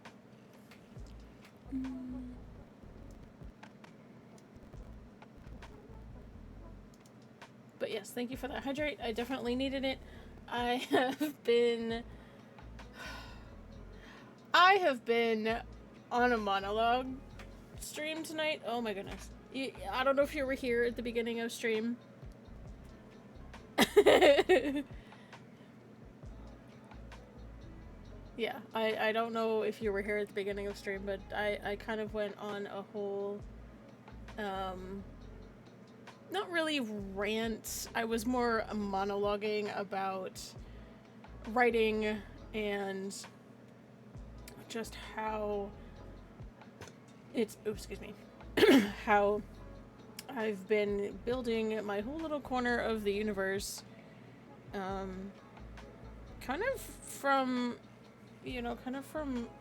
But yes, thank you for that hydrate. I definitely needed it. I have been on a monologue stream tonight. Oh my goodness. I don't know if you were here at the beginning of stream. Yeah, I don't know if you were here at the beginning of stream, but I kind of went on a whole, not really rant. I was more monologuing about writing and just how how I've been building my whole little corner of the universe, kind of from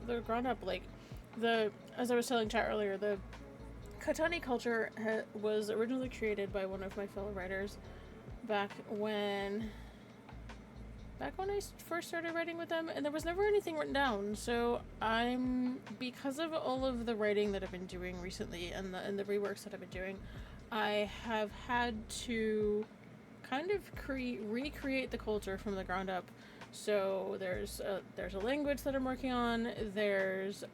the ground up. Like, as I was telling chat earlier, the Katani culture was originally created by one of my fellow writers back when back when I first started writing with them, and there was never anything written down. So because of all of the writing that I've been doing recently and the reworks that I've been doing, I have had to kind of recreate the culture from the ground up. So there's a language that I'm working on. There's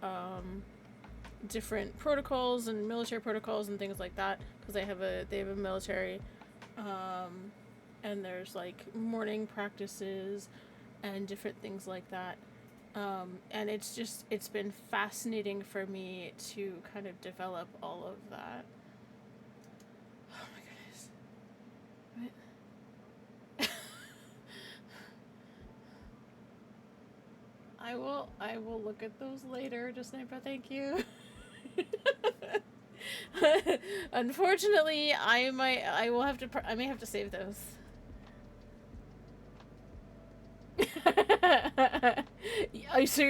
different protocols and military protocols and things like that, because they have a military, and there's like morning practices and different things like that, and it's been fascinating for me to kind of develop all of that. Oh my goodness. What? I will look at those later, just Sniper, thank you. Unfortunately, I may have to save those. So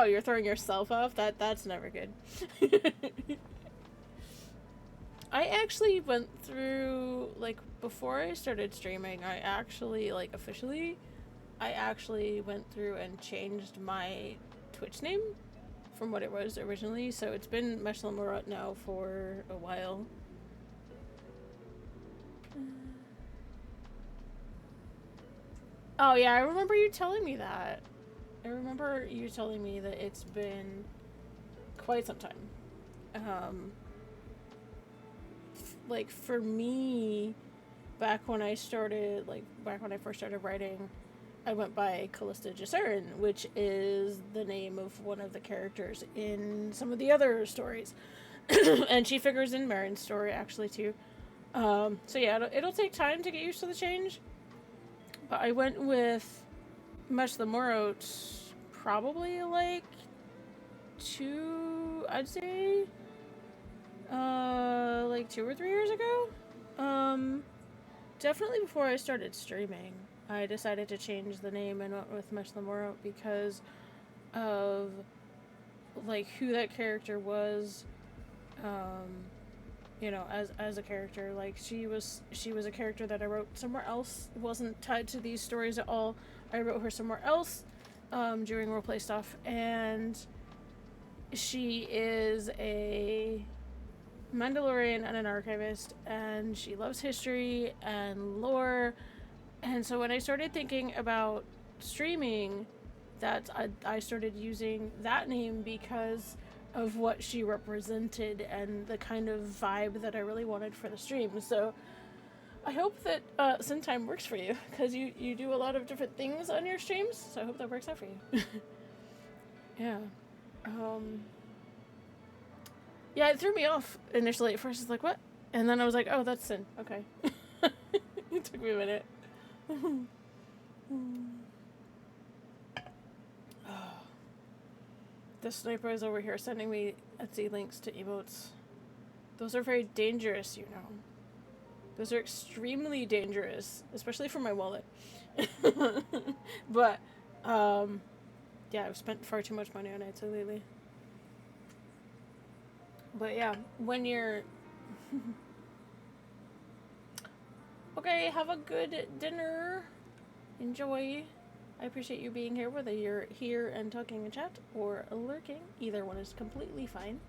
you're throwing yourself off? That's never good. I actually went through, like, before I started streaming, I actually, like, officially, I actually went through and changed my Twitch name from what it was originally, so it's been Meshla now for a while. Oh yeah, I remember you telling me that. I remember you telling me that it's been quite some time. Like, for me, back when I first started writing, I went by Callista Jassarin, which is the name of one of the characters in some of the other stories. And she figures in Marin's story, actually, too. So yeah, it'll take time to get used to the change. But I went with Meshla probably, like, I'd say, like 2 or 3 years ago. Definitely before I started streaming, I decided to change the name and went with Meshla because of, like, who that character was, you know, as a character. Like, she was a character that I wrote somewhere else. It wasn't tied to these stories at all. I wrote her somewhere else, during roleplay stuff, and she is a Mandalorian and an archivist, and she loves history and lore. And so when I started thinking about streaming, I started using that name because of what she represented and the kind of vibe that I really wanted for the stream. So I hope that Time works for you, because you do a lot of different things on your streams, so I hope that works out for you. Yeah. Yeah, it threw me off initially. At first, it's like, what? And then I was like, oh, that's Sin. Okay. It took me a minute. The sniper is over here sending me Etsy links to emotes. Those are very dangerous, you know. Those are extremely dangerous, especially for my wallet. But, yeah, I've spent far too much money on Etsy lately. But yeah, when you're... Okay, have a good dinner. Enjoy. I appreciate you being here, whether you're here and talking in chat or lurking. Either one is completely fine.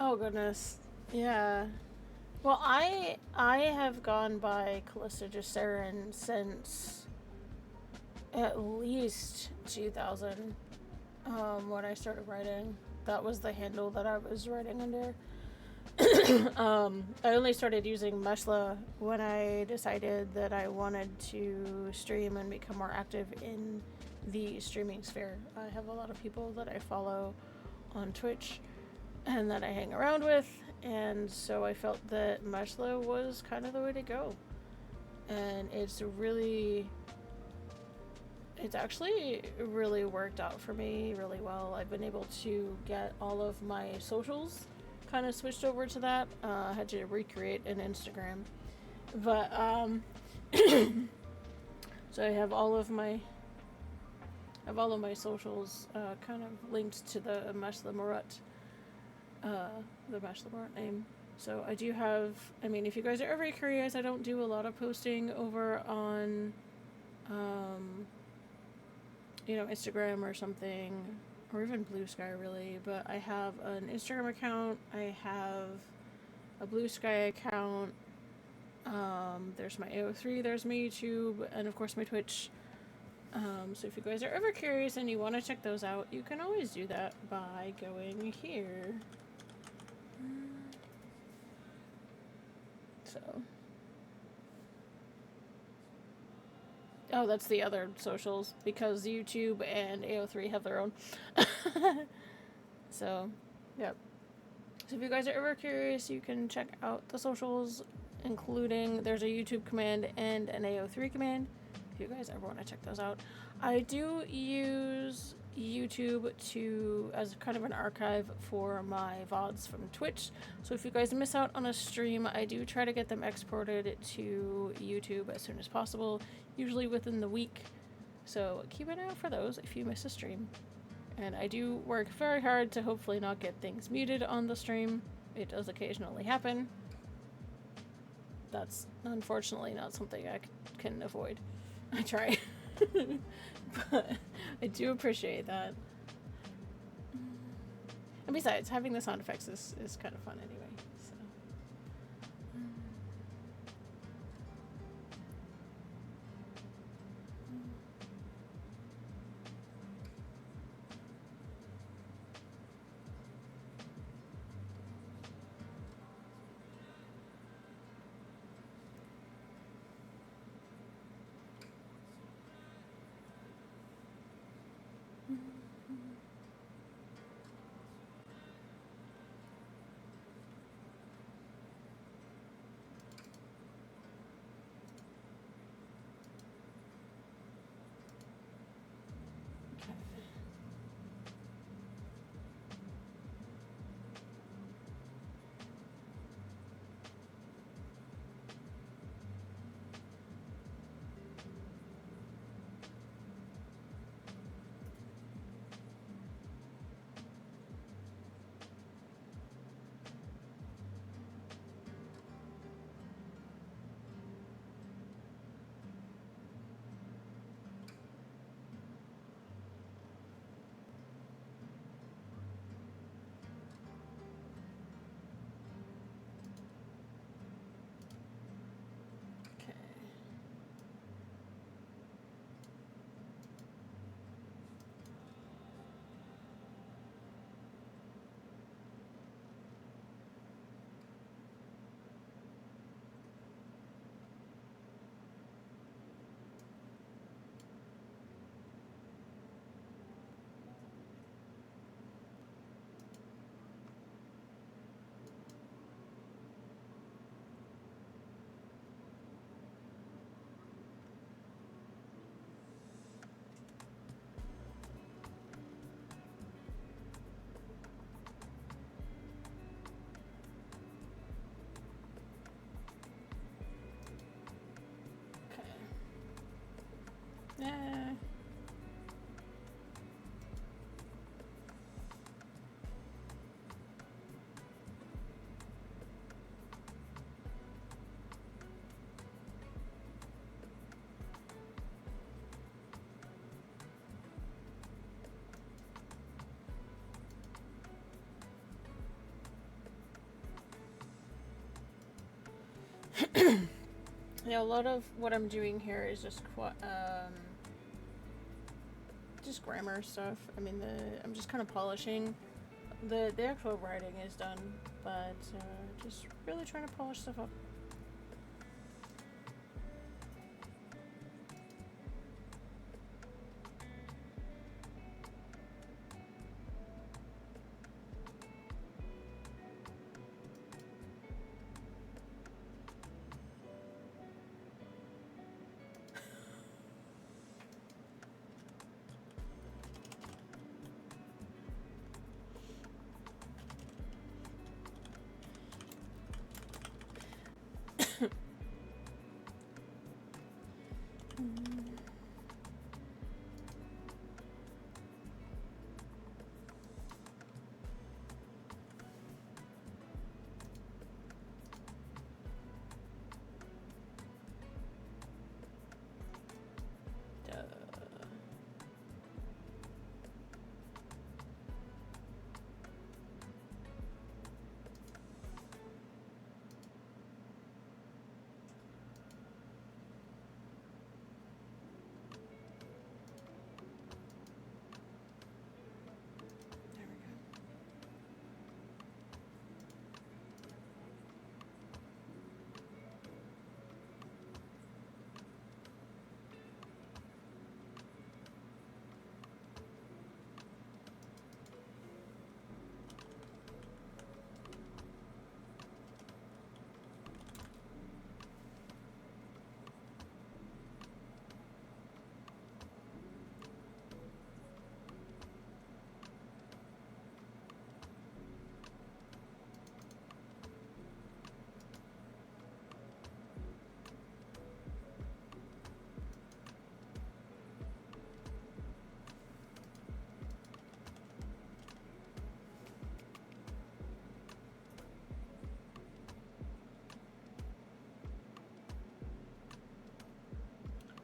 Oh goodness. Yeah. Well, I have gone by Callista Jassarin since at least 2000, when I started writing. That was the handle that I was writing under. I only started using Meshla when I decided that I wanted to stream and become more active in the streaming sphere. I have a lot of people that I follow on Twitch and that I hang around with, and so I felt that Meshla was kind of the way to go. And it's actually really worked out for me really well. I've been able to get all of my socials kind of switched over to that. I had to recreate an Instagram, but so I have all of my socials kind of linked to the Meshla Marut name. So I do have, I mean, if you guys are ever curious, I don't do a lot of posting over on Instagram or something, or even Blue Sky really, but I have an Instagram account, I have a Blue Sky account, there's my AO3, there's my YouTube, and of course my Twitch. So if you guys are ever curious and you want to check those out, you can always do that by going here. So. Oh, that's the other socials, because YouTube and AO3 have their own. So, yep. So if you guys are ever curious, you can check out the socials, including there's a YouTube command and an AO3 command, if you guys ever want to check those out. I do use YouTube as kind of an archive for my VODs from Twitch. So if you guys miss out on a stream, I do try to get them exported to YouTube as soon as possible, usually within the week. So keep an eye out for those if you miss a stream. And I do work very hard to hopefully not get things muted on the stream. It does occasionally happen. That's unfortunately not something I can avoid. I try. But I do appreciate that. And besides, having the sound effects is kind of fun anyway. So. Yeah. Yeah, a lot of what I'm doing here is just grammar stuff. I mean, I'm just kind of polishing The actual writing is done, but just really trying to polish stuff up.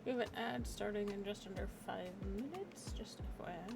We have an ad starting in just under 5 minutes, just FYI.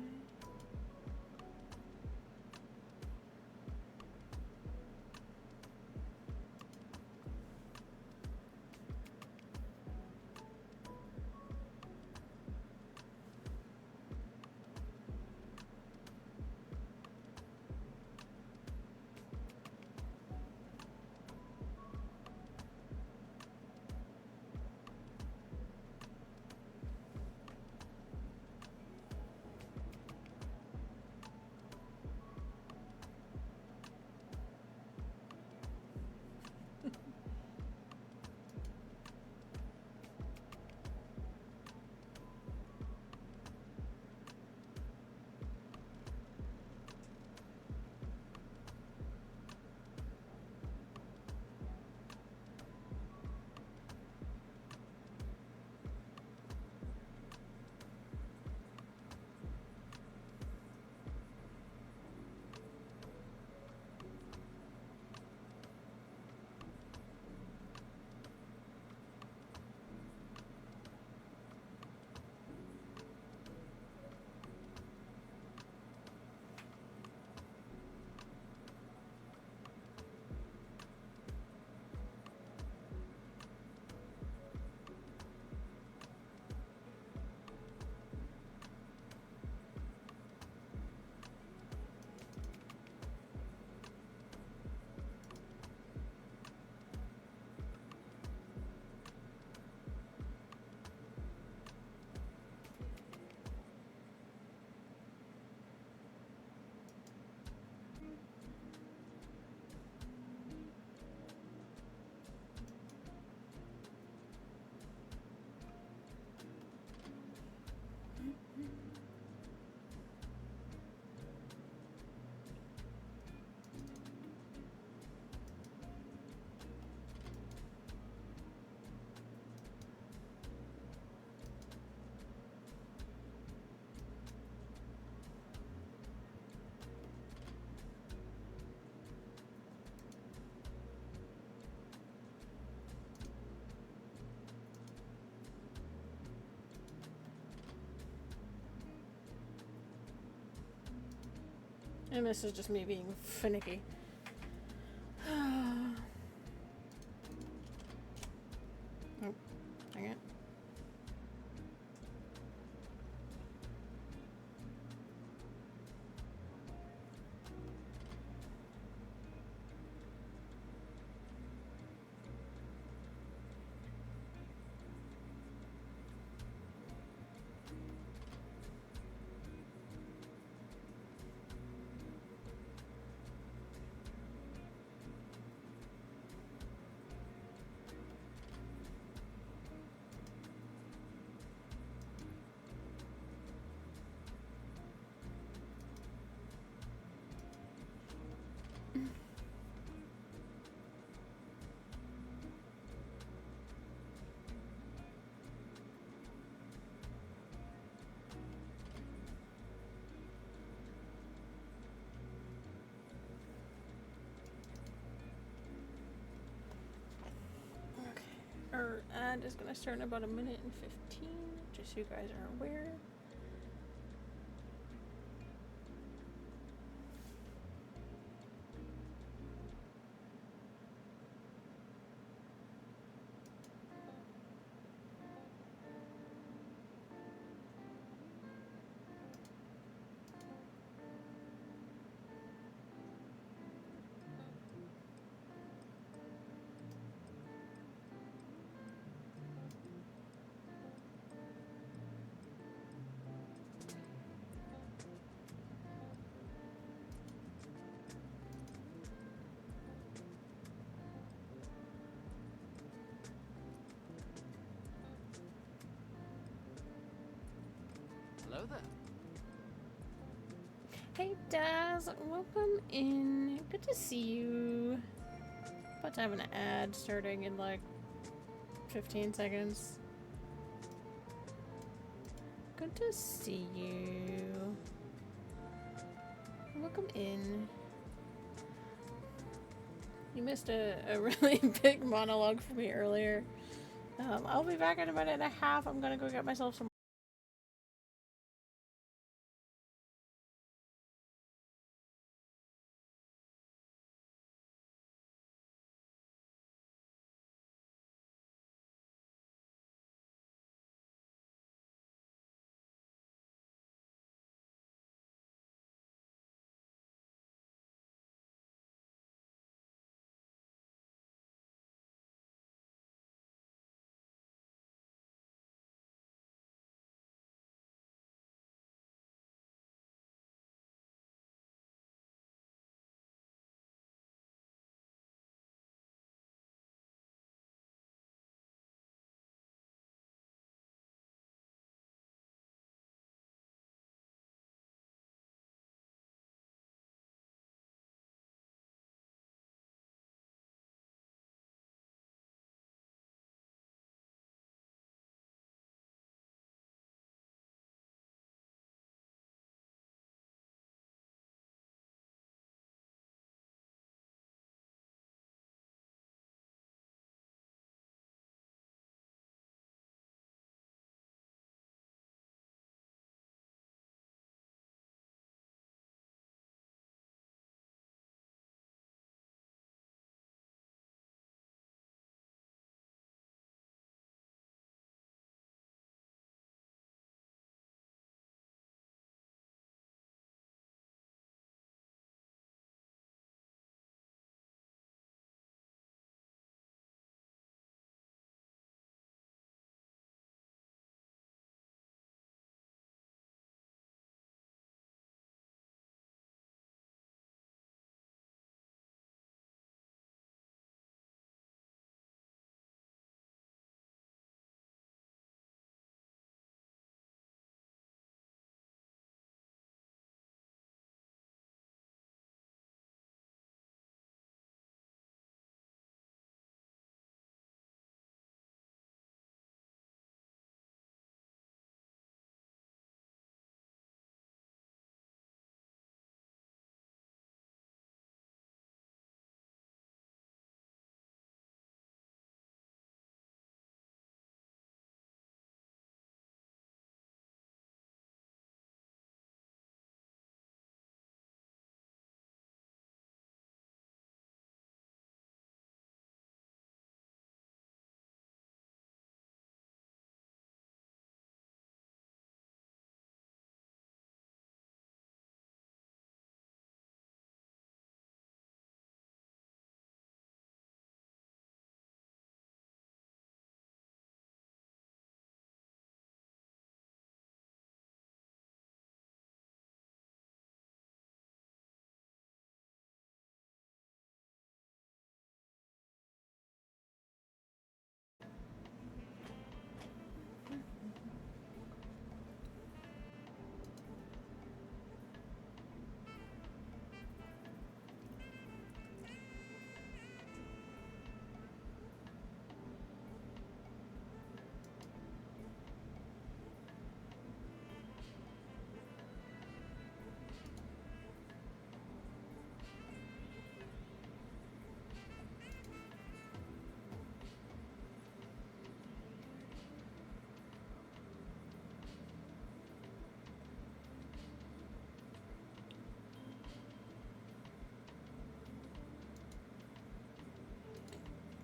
And this is just me being finicky. Oh, dang it. ad is going to start in about 1:15, just so you guys are aware. Hello there. Hey Daz, welcome in. Good to see you. About to have an ad starting in like 15 seconds. Good to see you. Welcome in. You missed a really big monologue from me earlier. I'll be back in a minute and a half. I'm gonna go get myself some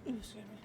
Excuse me.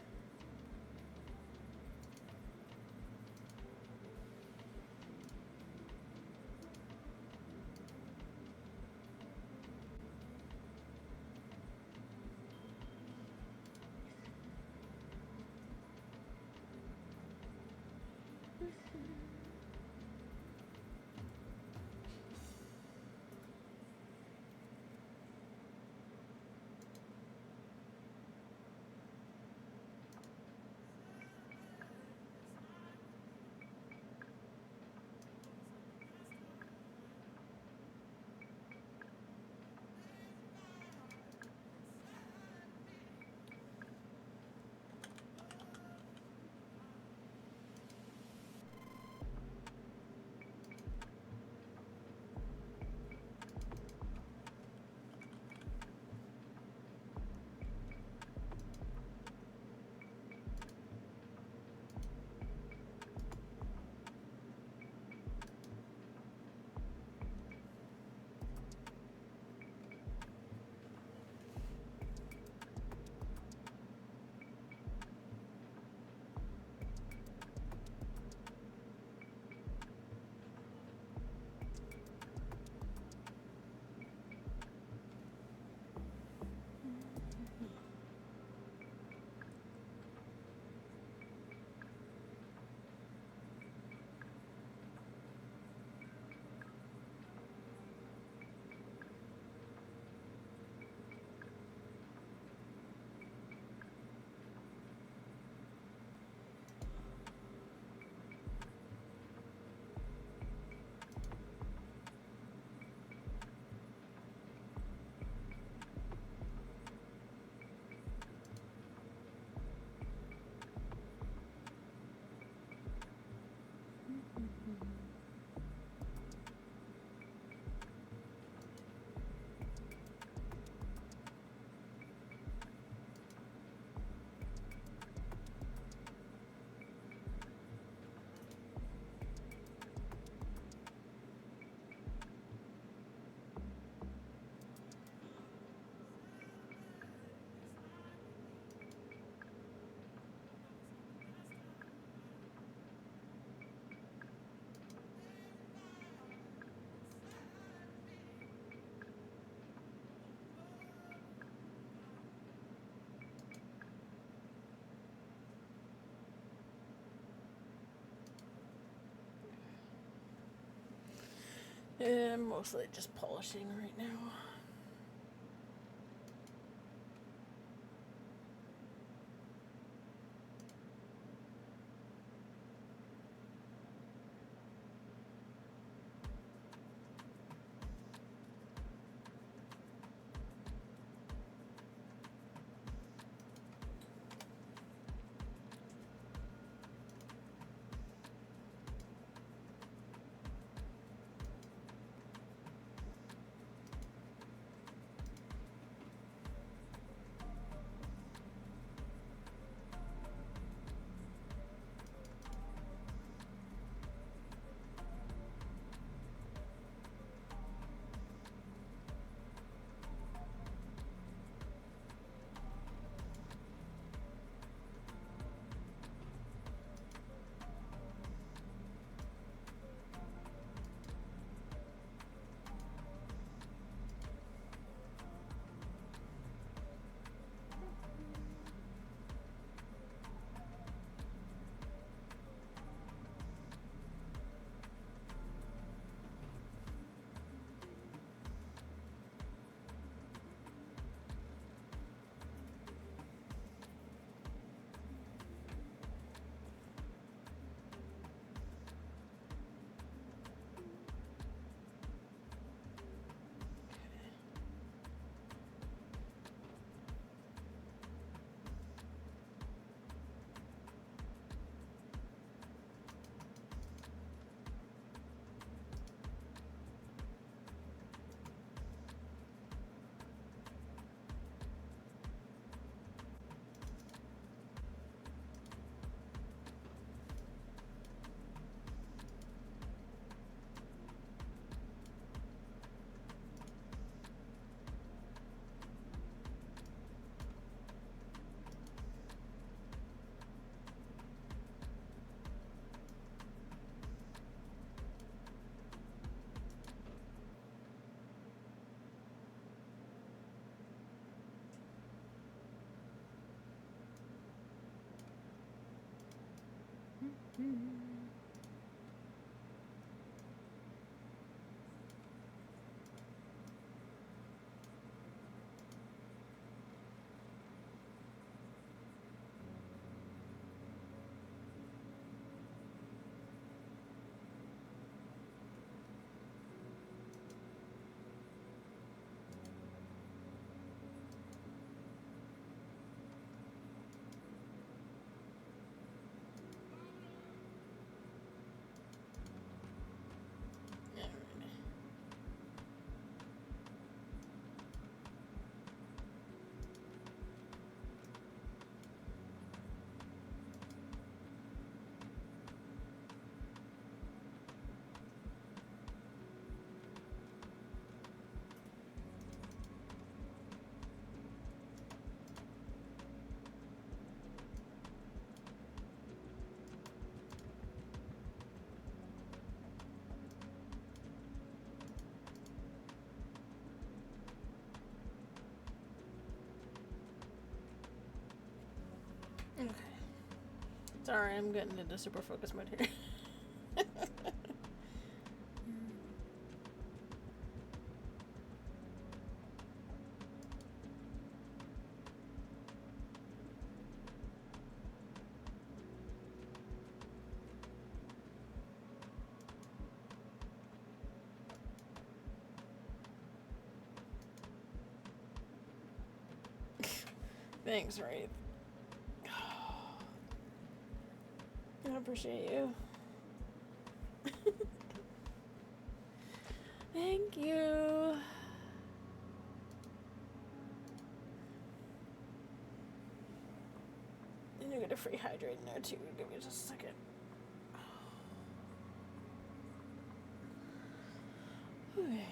I'm mostly just polishing right now. Okay. Sorry, I'm getting into super focus mode here. Thanks, Wraith. I appreciate you. Thank you. And you get a free hydrate in there too. Give me just a second. Okay.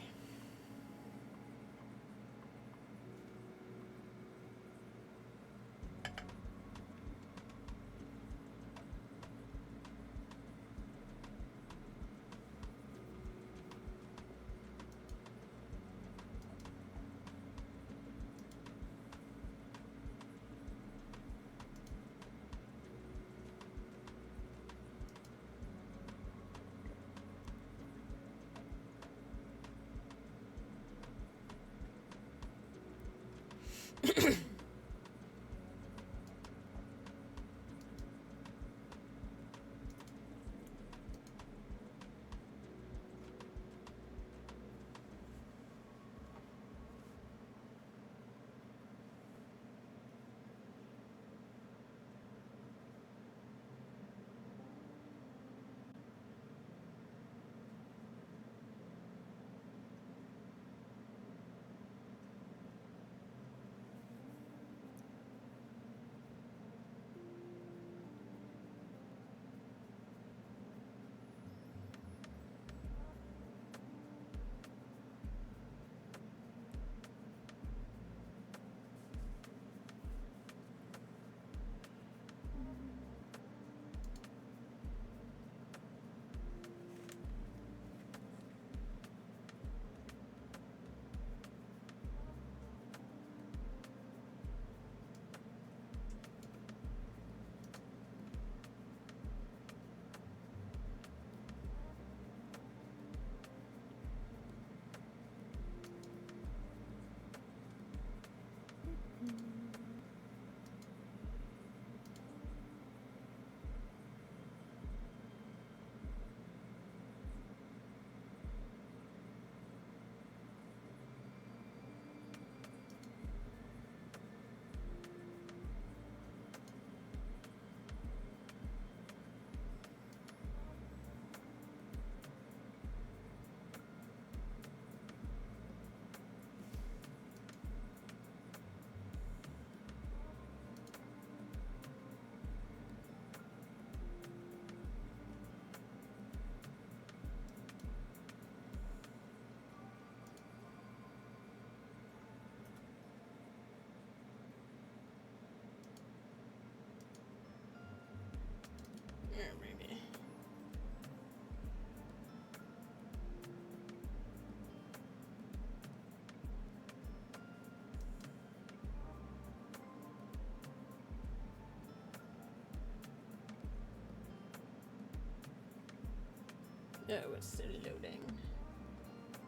Oh, it's still loading.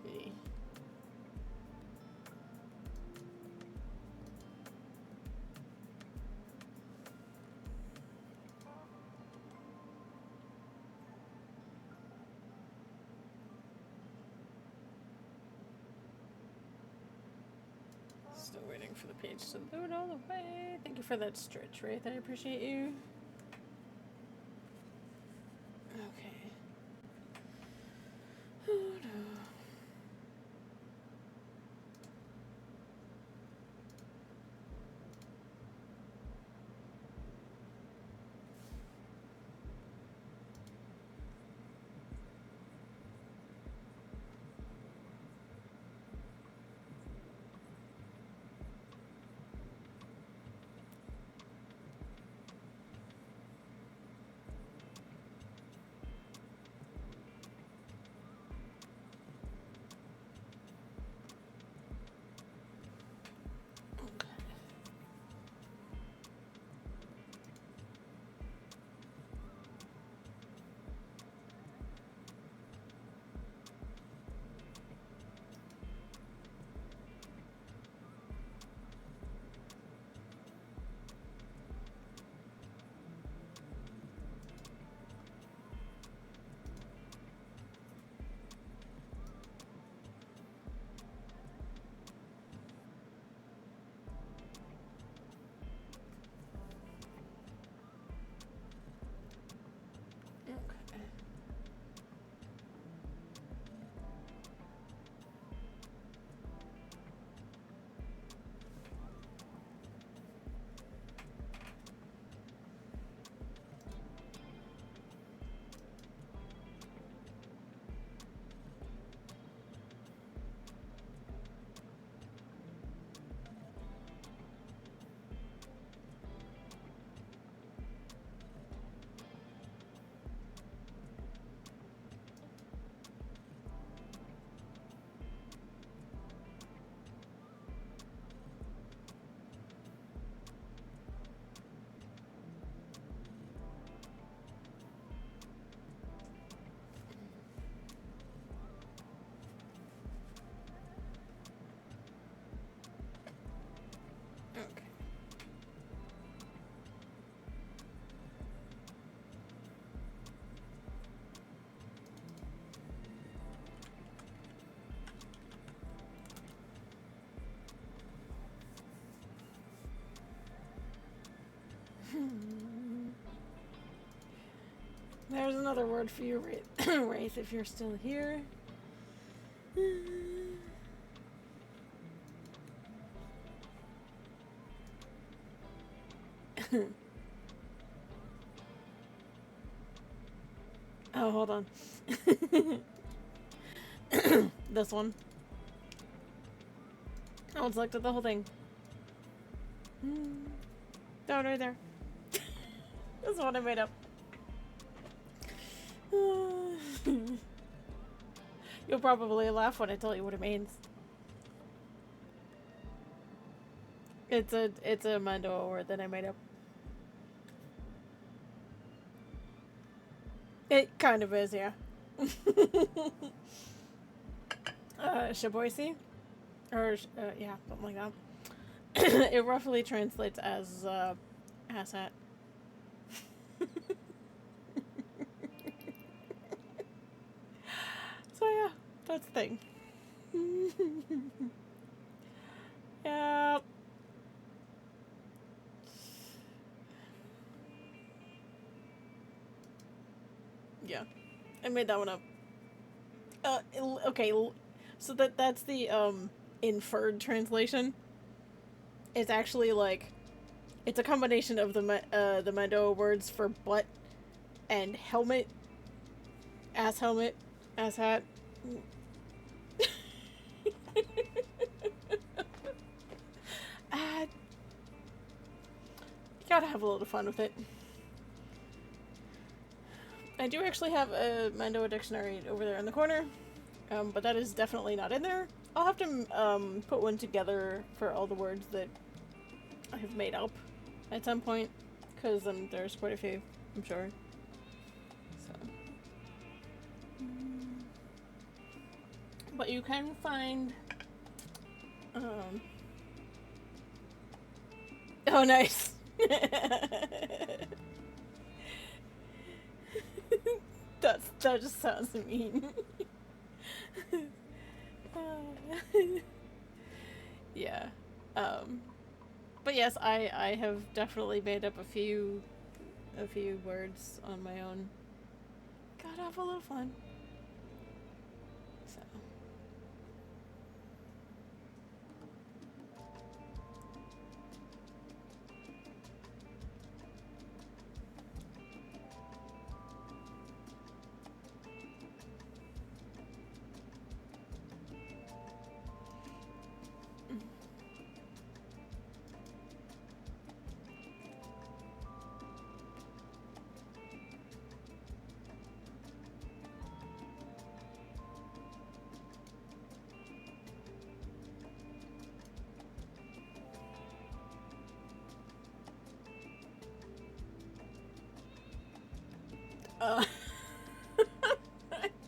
Eh. Still waiting for the page to load all the way. Thank you for that stretch, Wraith. I appreciate you. Okay. Oh no. Okay. Okay. There's another word for you, Wraith, if you're still here. Oh, hold on. This one. I selected the whole thing. No, right there. That's what I made up. You'll probably laugh when I tell you what it means. It's a Mandoa word that I made up. It kind of is, yeah. Shaboisi? Or, yeah, something like that. It roughly translates as, asshat. So, yeah, that's the thing. Yeah. Yeah. I made that one up. Okay, so that's the, inferred translation. It's actually, like, it's a combination of the Mandoa words for butt and helmet. Ass helmet. Ass hat. You gotta have a little fun with it. I do actually have a Mandoa dictionary over there in the corner, but that is definitely not in there. I'll have to put one together for all the words that I have made up at some point, because there's quite a few, I'm sure. So. but you can find, oh, nice. That just sounds mean. Yeah. But yes, I have definitely made up a few words on my own. Gotta have a little fun. So.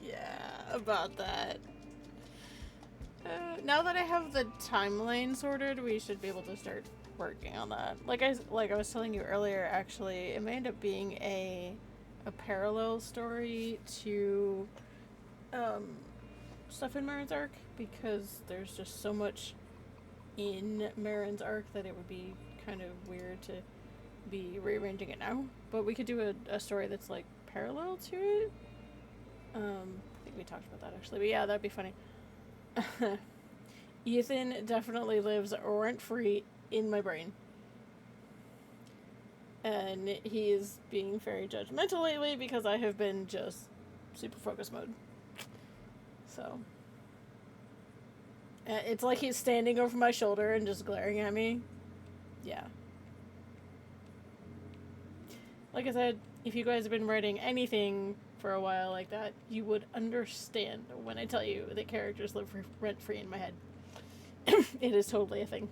Yeah, about that. Now that I have the timeline sorted, we should be able to start working on that. Like I was telling you earlier, actually, it may end up being a parallel story to stuff in Marin's arc, because there's just so much in Marin's arc that it would be kind of weird to be rearranging it now. But we could do a story that's like parallel to it. I think we talked about that actually, but yeah, that'd be funny. Ethan definitely lives rent-free in my brain. And he is being very judgmental lately because I have been just super focus mode. So. It's like he's standing over my shoulder and just glaring at me. Yeah. Like I said, if you guys have been writing anything for a while like that, you would understand when I tell you that characters live rent-free in my head. It is totally a thing.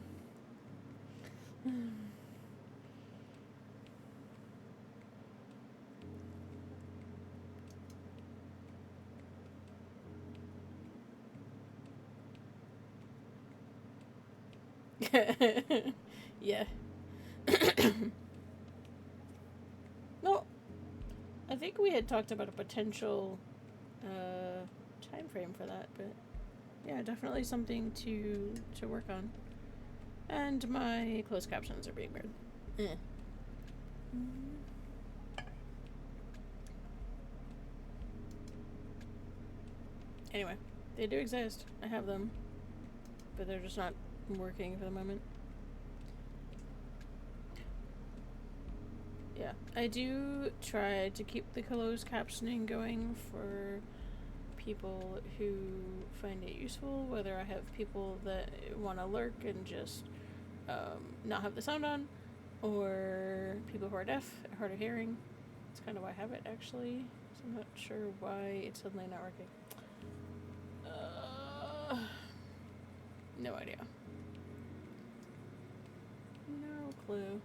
Yeah. No, I think we had talked about a potential time frame for that, but yeah, definitely something to work on. And my closed captions are being weird. Anyway, they do exist. I have them, but they're just not working for the moment. Yeah, I do try to keep the closed captioning going for people who find it useful, whether I have people that want to lurk and just not have the sound on, or people who are deaf, hard of hearing. That's kind of why I have it, actually. So I'm not sure why it's suddenly not working. No idea. No clue.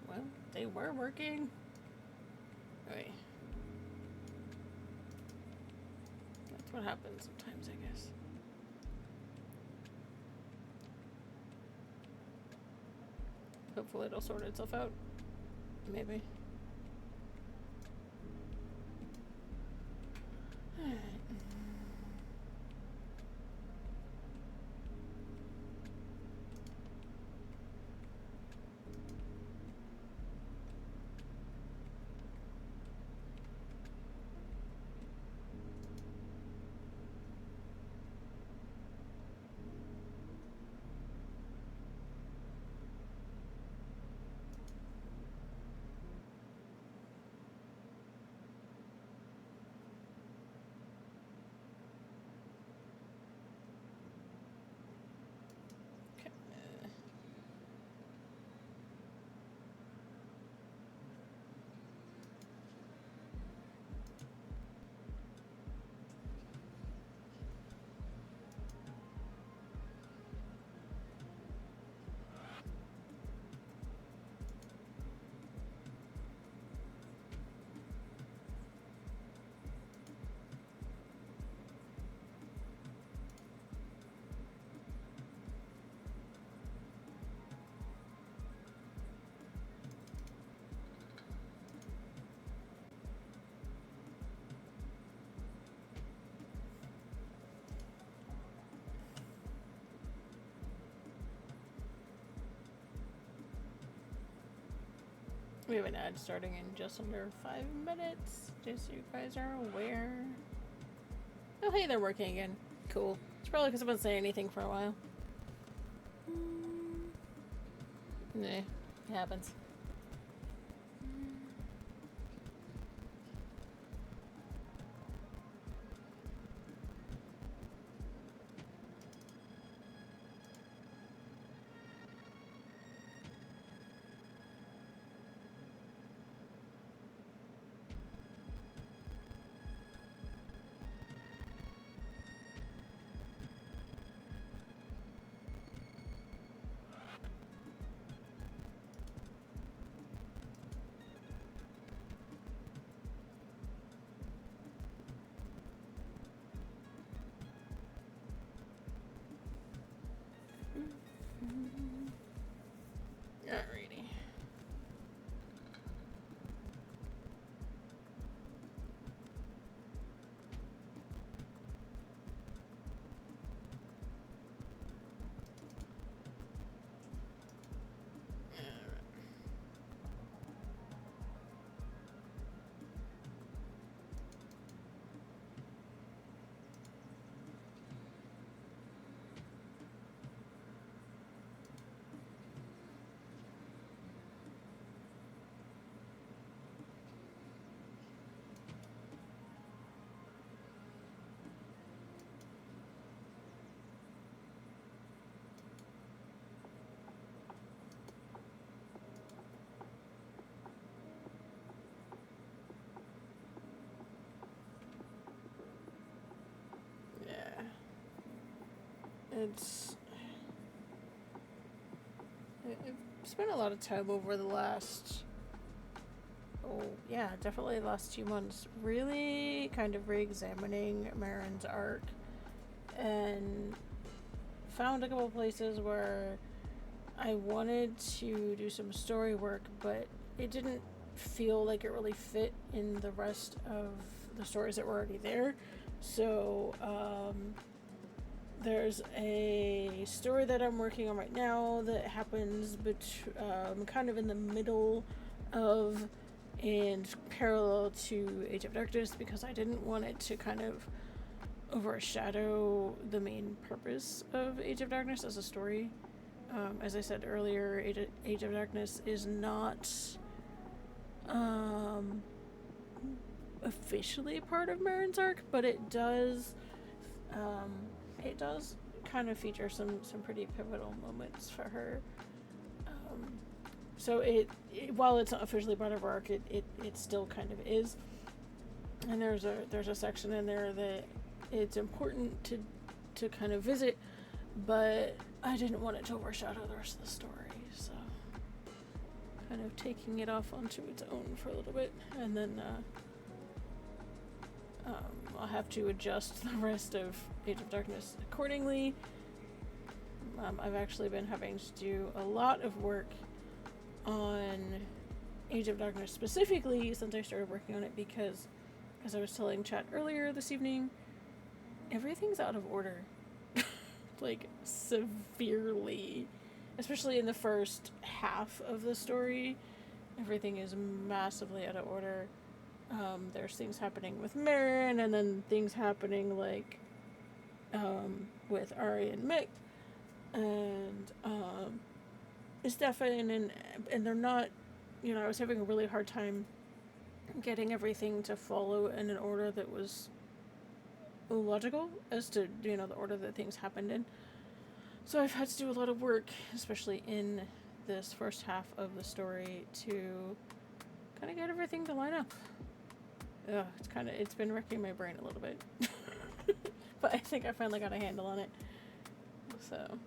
Well, they were working. Wait. That's what happens sometimes, I guess. Hopefully it'll sort itself out. Maybe. Alright. We have an ad starting in just under 5 minutes, just so you guys are aware. Oh, hey, they're working again. Cool. It's probably because I haven't said anything for a while. Nah, it happens. Alrighty. Yeah. I've spent a lot of time over the last, definitely the last 2 months, really kind of re-examining Marin's arc, and found a couple places where I wanted to do some story work, but it didn't feel like it really fit in the rest of the stories that were already there. So, there's a story that I'm working on right now that happens kind of in the middle of and parallel to Age of Darkness, because I didn't want it to kind of overshadow the main purpose of Age of Darkness as a story. As I said earlier, Age of Darkness is not officially part of Marin's arc, but it does kind of feature some pretty pivotal moments for her. So it while it's not officially part of her arc, it still kind of is. And there's a section in there that it's important to kind of visit, but I didn't want it to overshadow the rest of the story, so kind of taking it off onto its own for a little bit, and then I'll have to adjust the rest of Age of Darkness accordingly. I've actually been having to do a lot of work on Age of Darkness specifically since I started working on it, because, as I was telling chat earlier this evening, everything's out of order. Like, severely. Especially in the first half of the story, everything is massively out of order. There's things happening with Marin, and then things happening, like, with Ari and Mick, and, Stefan, and they're not, I was having a really hard time getting everything to follow in an order that was logical as to, the order that things happened in. So I've had to do a lot of work, especially in this first half of the story, to kind of get everything to line up. It's been wrecking my brain a little bit. But I think I finally got a handle on it. So.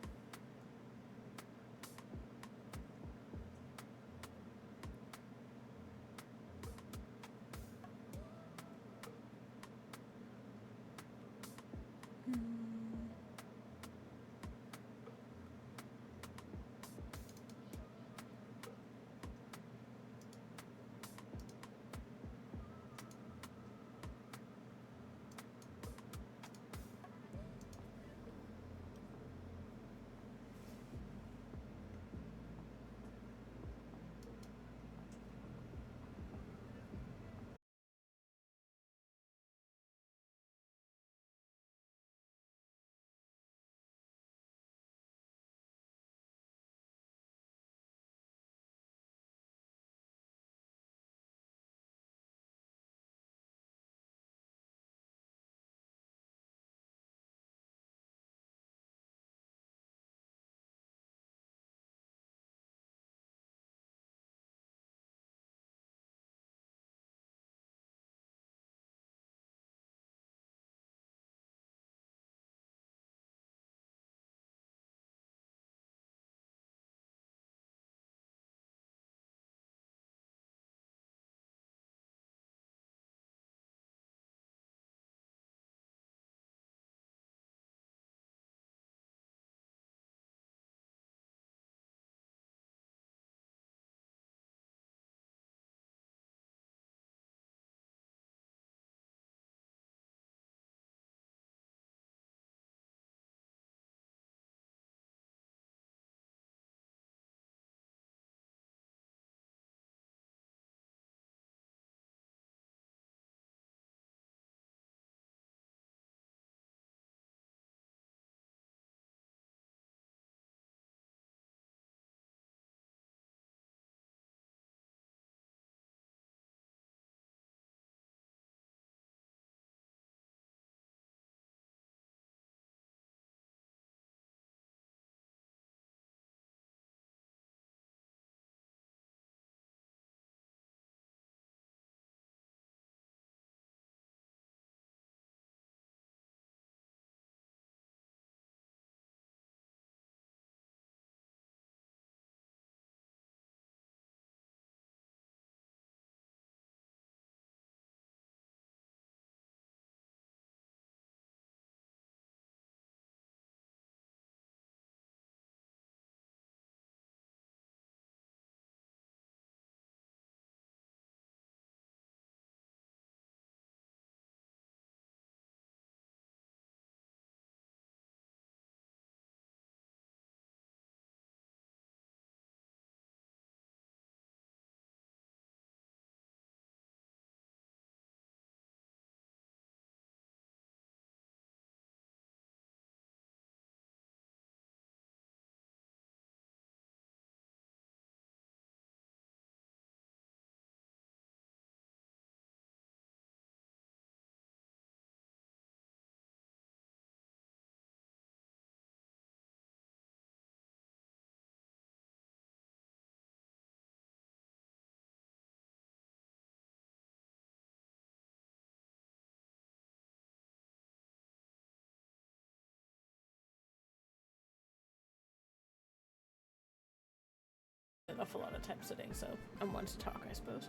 awful lot of time sitting, so I'm one to talk, I suppose.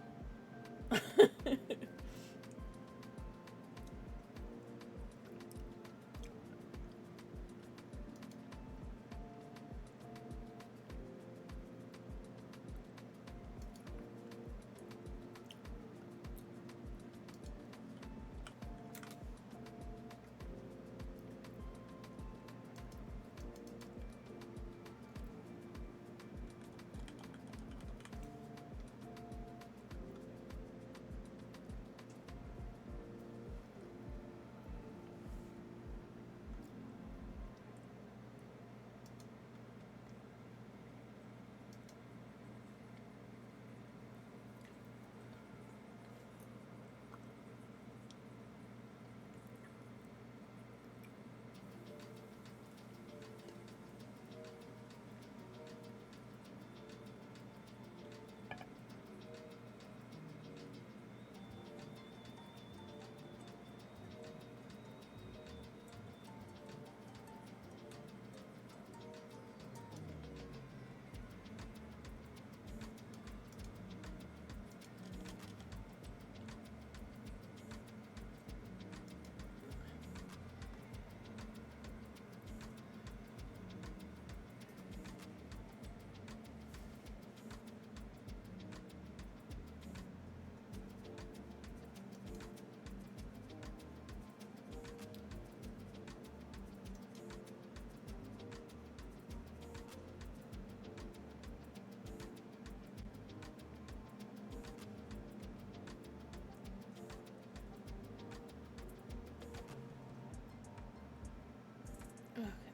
Okay.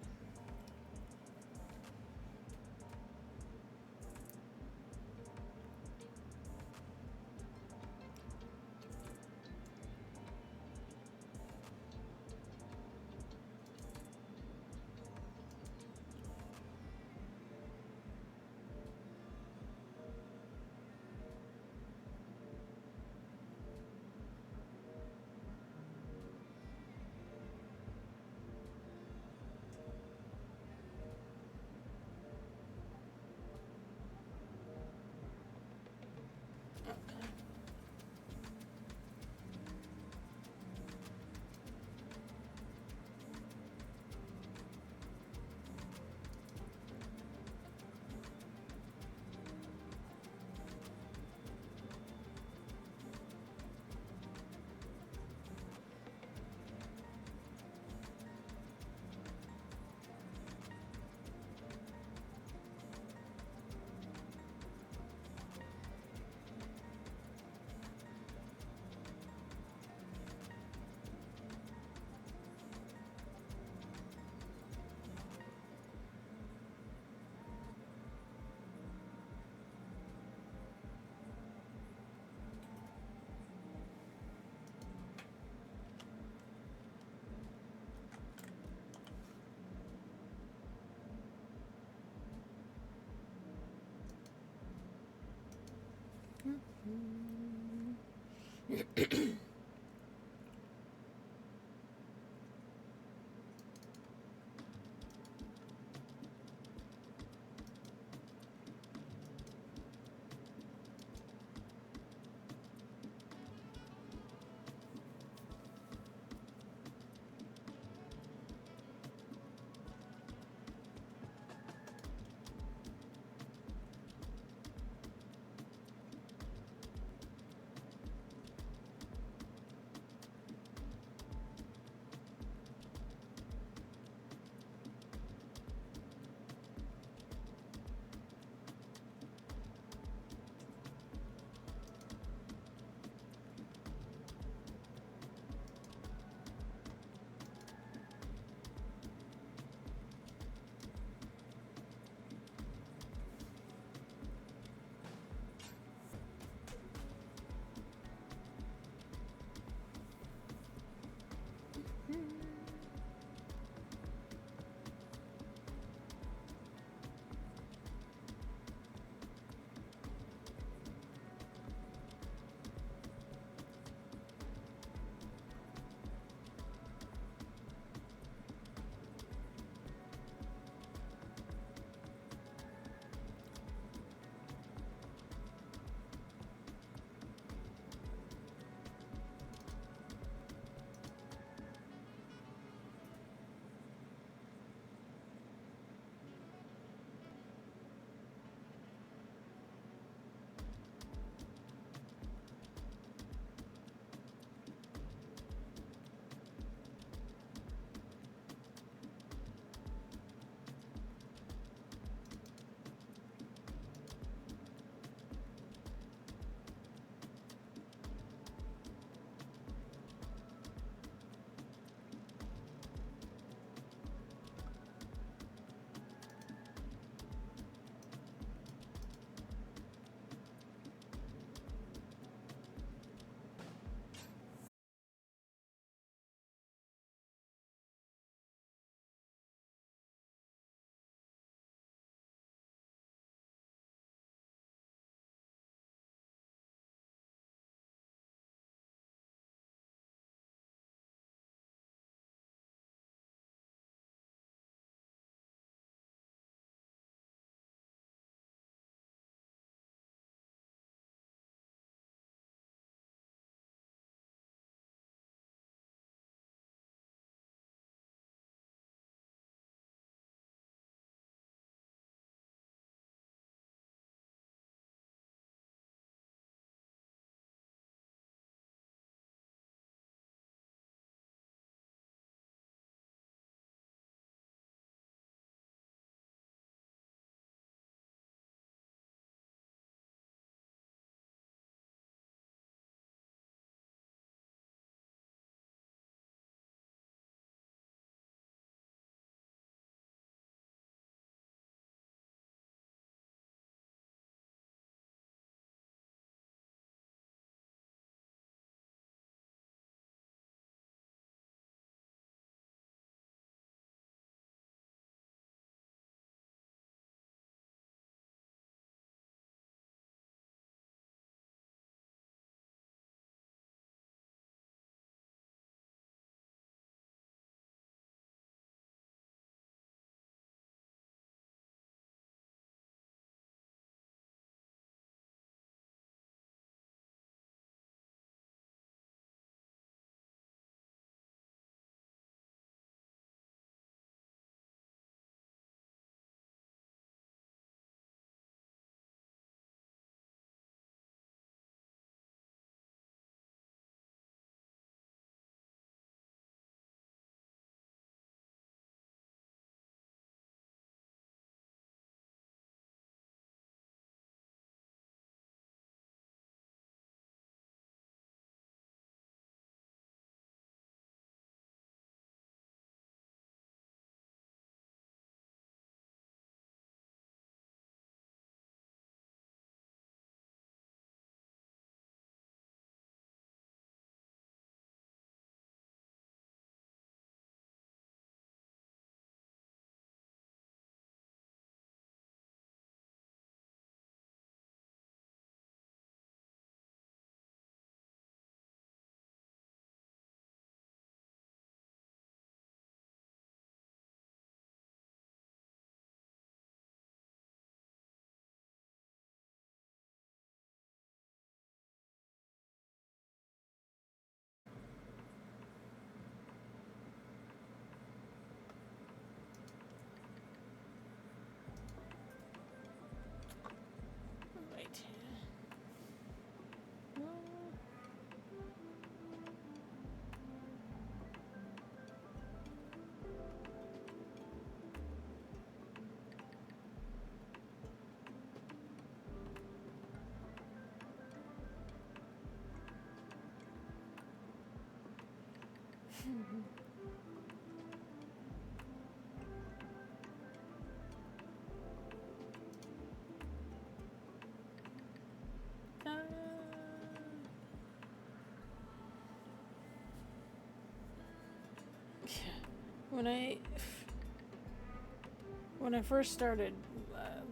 When I first started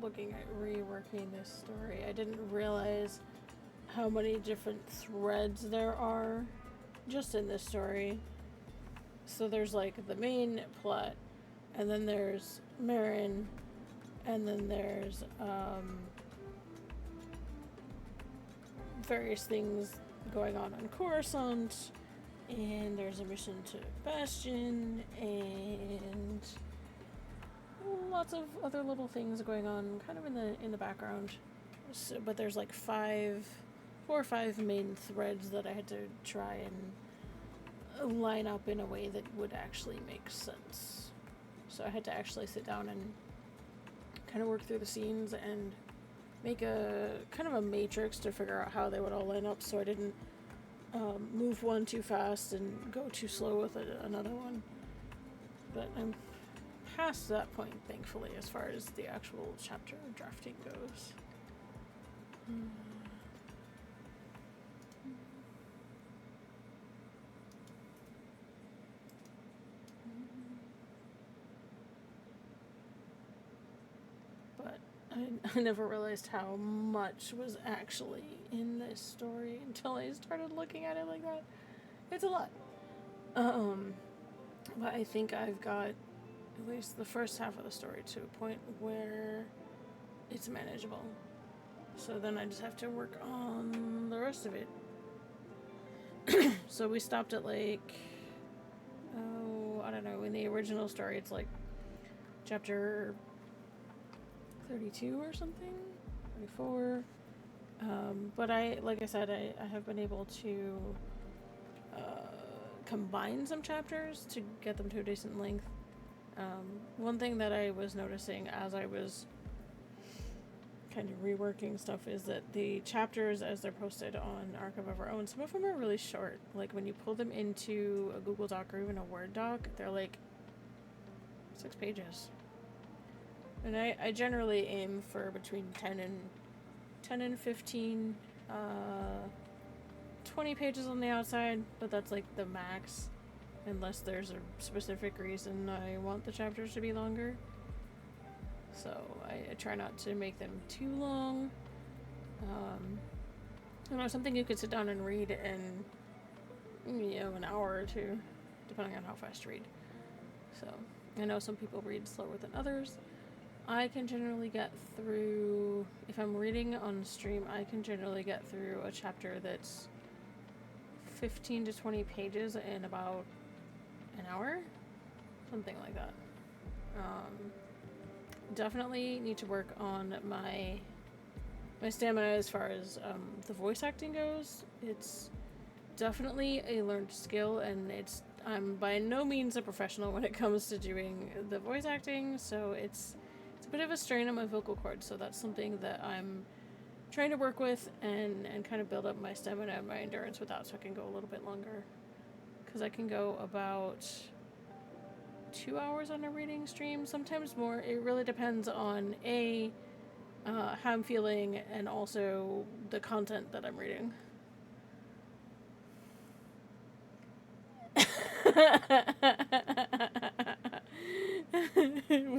looking at reworking this story, I didn't realize how many different threads there are just in this story. So there's like the main plot, and then there's Marin, and then there's various things going on Coruscant, and there's a mission to Bastion, and lots of other little things going on kind of in the background. So, but there's like 4 or 5 main threads that I had to try and line up in a way that would actually make sense. So I had to actually sit down and kind of work through the scenes and make a kind of a matrix to figure out how they would all line up, so I didn't move one too fast and go too slow with another one. But I'm past that point, thankfully, as far as the actual chapter drafting goes. But I never realized how much was actually in this story until I started looking at it like that. It's a lot. But I think I've got at least the first half of the story to a point where it's manageable. So then I just have to work on the rest of it. So we stopped at like, I don't know, in the original story it's like chapter 32 or something, 34. But like I said, I have been able to combine some chapters to get them to a decent length. One thing that I was noticing as I was kind of reworking stuff is that the chapters as they're posted on Archive of Our Own, some of them are really short. Like when you pull them into a Google Doc or even a Word doc, they're like 6 pages. And I generally aim for between 10 and 15, 20 pages on the outside, but that's like the max, unless there's a specific reason I want the chapters to be longer. So I try not to make them too long. Something you could sit down and read in, an hour or two, depending on how fast you read. So I know some people read slower than others. I can generally get through, if I'm reading on stream, I can generally get through a chapter that's 15 to 20 pages in about an hour, something like that. Definitely need to work on my stamina as far as the voice acting goes. It's definitely a learned skill, and I'm by no means a professional when it comes to doing the voice acting, so it's a bit of a strain on my vocal cords, so that's something that I'm trying to work with and kind of build up my stamina and my endurance with that, so I can go a little bit longer. Because I can go about 2 hours on a reading stream, sometimes more. It really depends on how I'm feeling and also the content that I'm reading.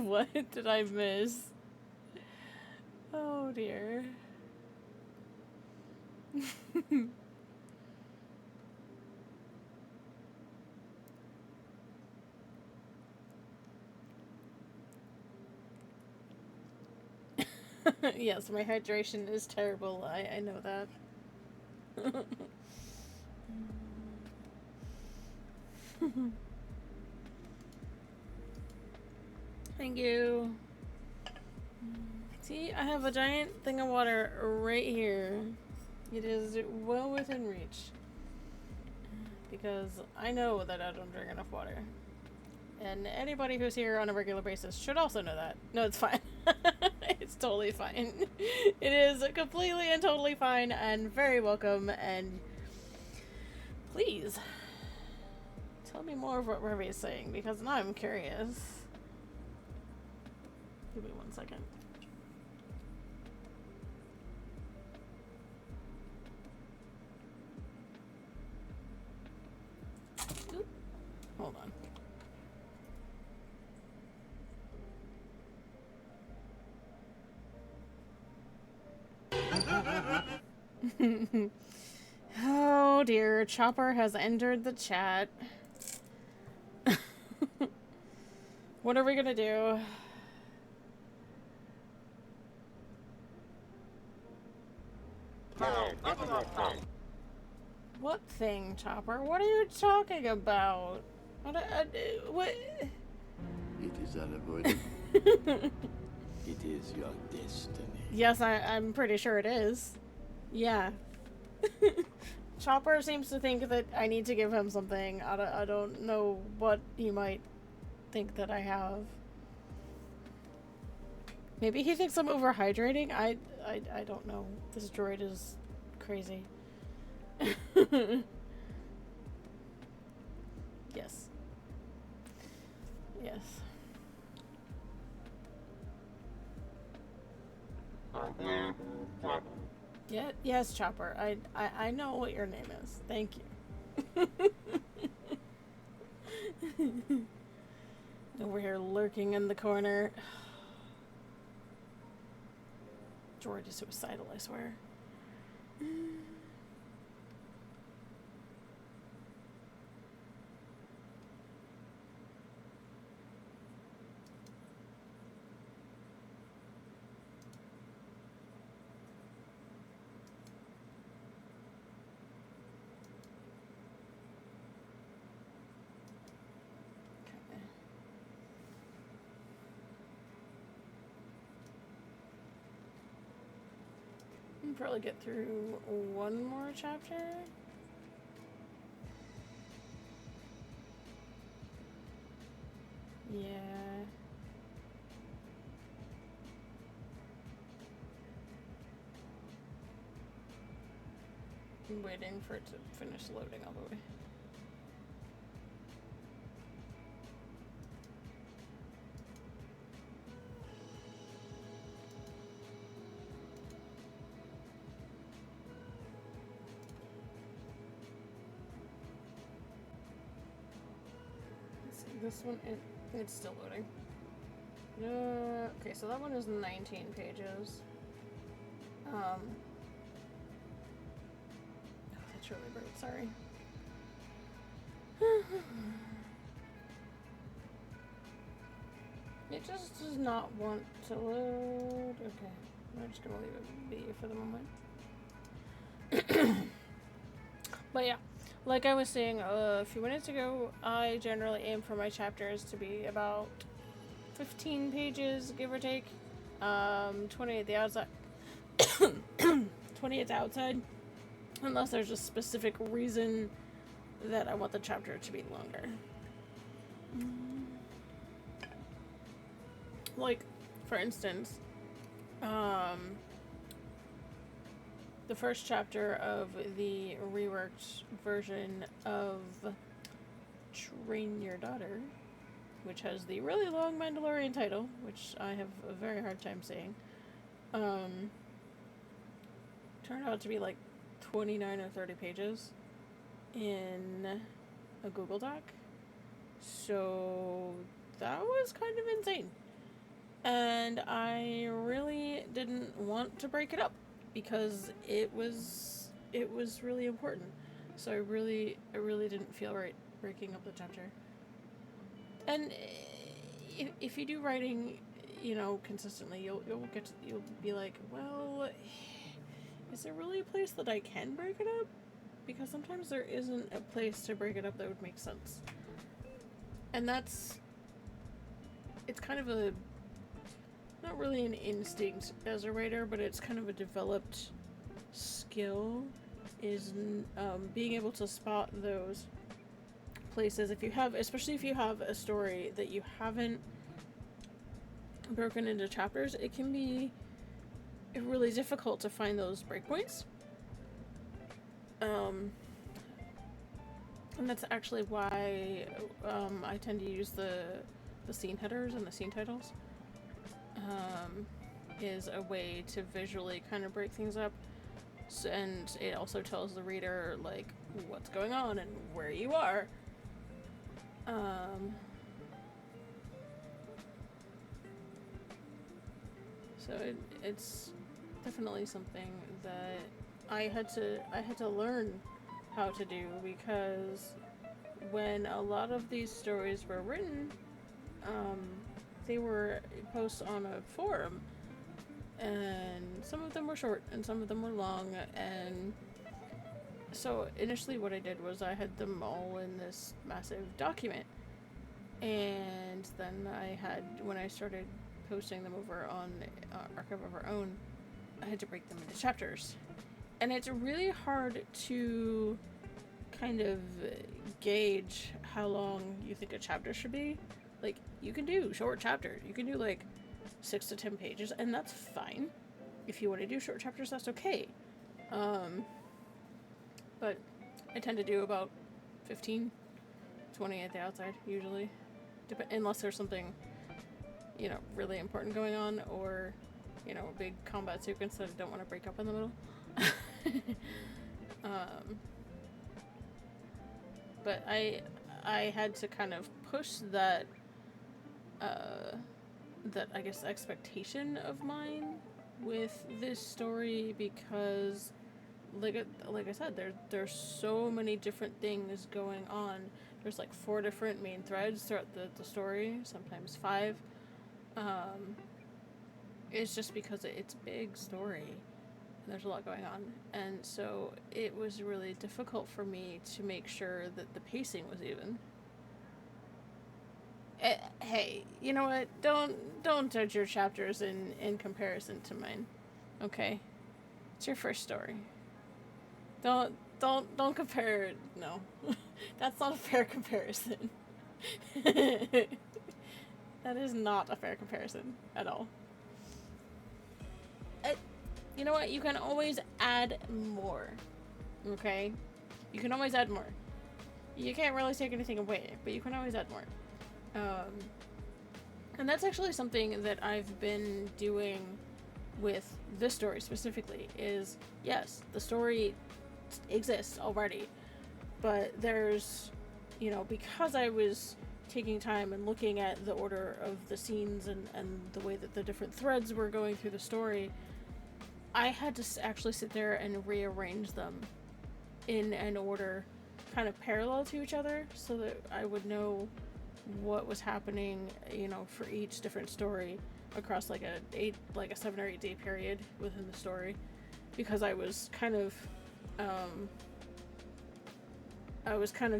What did I miss? Oh dear. Yes, my hydration is terrible. I know that. Thank you. See, I have a giant thing of water right here. It is well within reach. Because I know that I don't drink enough water. And anybody who's here on a regular basis should also know that. No, it's fine. It's totally fine. It is completely and totally fine and very welcome, and please Tell me more of what Revy is saying, because now I'm curious. Give me 1 second. Oop. Hold on. Oh dear, Chopper has entered the chat. What are we gonna do? What thing, Chopper? What are you talking about? What? It is unavoidable. It is your destiny. Yes, I'm pretty sure it is. Yeah. Chopper seems to think that I need to give him something. I don't know what he might think that I have. Maybe he thinks I'm overhydrating? I don't know. This droid is crazy. Yes. Yes. Yeah, yes, Chopper. I know what your name is. Thank you. Over here lurking in the corner. Droid is suicidal, I swear. Probably get through one more chapter. Yeah. I'm waiting for it to finish loading all the way. This one, it's still loading. Okay, so that one is 19 pages. Oh, that's really rude, sorry. It just does not want to load. Okay, I'm just gonna leave it be for the moment. But yeah. Like I was saying a few minutes ago, I generally aim for my chapters to be about 15 pages, give or take. 20 at the outside. 20 at the outside. Unless there's a specific reason that I want the chapter to be longer. Like, for instance, the first chapter of the reworked version of Train Your Daughter, which has the really long Mandalorian title, which I have a very hard time saying, turned out to be like 29 or 30 pages in a Google Doc. So that was kind of insane. And I really didn't want to break it up, because it was really important. So I really didn't feel right breaking up the chapter. And if you do writing, you know, consistently, you'll be like, well, is there really a place that I can break it up? Because sometimes there isn't a place to break it up that would make sense. And it's kind of a, not really an instinct as a writer, but it's kind of a developed skill, is being able to spot those places. Especially if you have a story that you haven't broken into chapters, it can be really difficult to find those breakpoints. And that's actually why I tend to use the scene headers and the scene titles. Is a way to visually kind of break things up, and it also tells the reader like what's going on and where you are. So it's definitely something that I had to learn how to do, because when a lot of these stories were written, they were posts on a forum, and some of them were short and some of them were long, and so initially what I did was I had them all in this massive document, and then when I started posting them over on Archive of Our Own, I had to break them into chapters. And it's really hard to kind of gauge how long you think a chapter should be. Like, you can do short chapters. You can do like 6 to 10 pages, and that's fine. If you want to do short chapters, that's okay. But I tend to do about 15, 20 at the outside, usually. Unless there's something, really important going on, or, a big combat sequence that I don't want to break up in the middle. But I had to kind of push that I guess expectation of mine with this story, because like I said, there's so many different things going on. There's like 4 different main threads throughout the story, sometimes 5. It's just because it's a big story. There's a lot going on, and so it was really difficult for me to make sure that the pacing was even. Hey, you know what? Don't judge your chapters in comparison to mine, okay? It's your first story. Don't compare. No, that's not a fair comparison. That is not a fair comparison at all. You know what? You can always add more. Okay? You can always add more. You can't really take anything away, but you can always add more. And that's actually something that I've been doing with this story specifically, is, yes, the story exists already, but there's, because I was taking time and looking at the order of the scenes and the way that the different threads were going through the story, I had to actually sit there and rearrange them in an order kind of parallel to each other, so that I would know what was happening, for each different story across like a 7 or 8 day period within the story, because I was kind of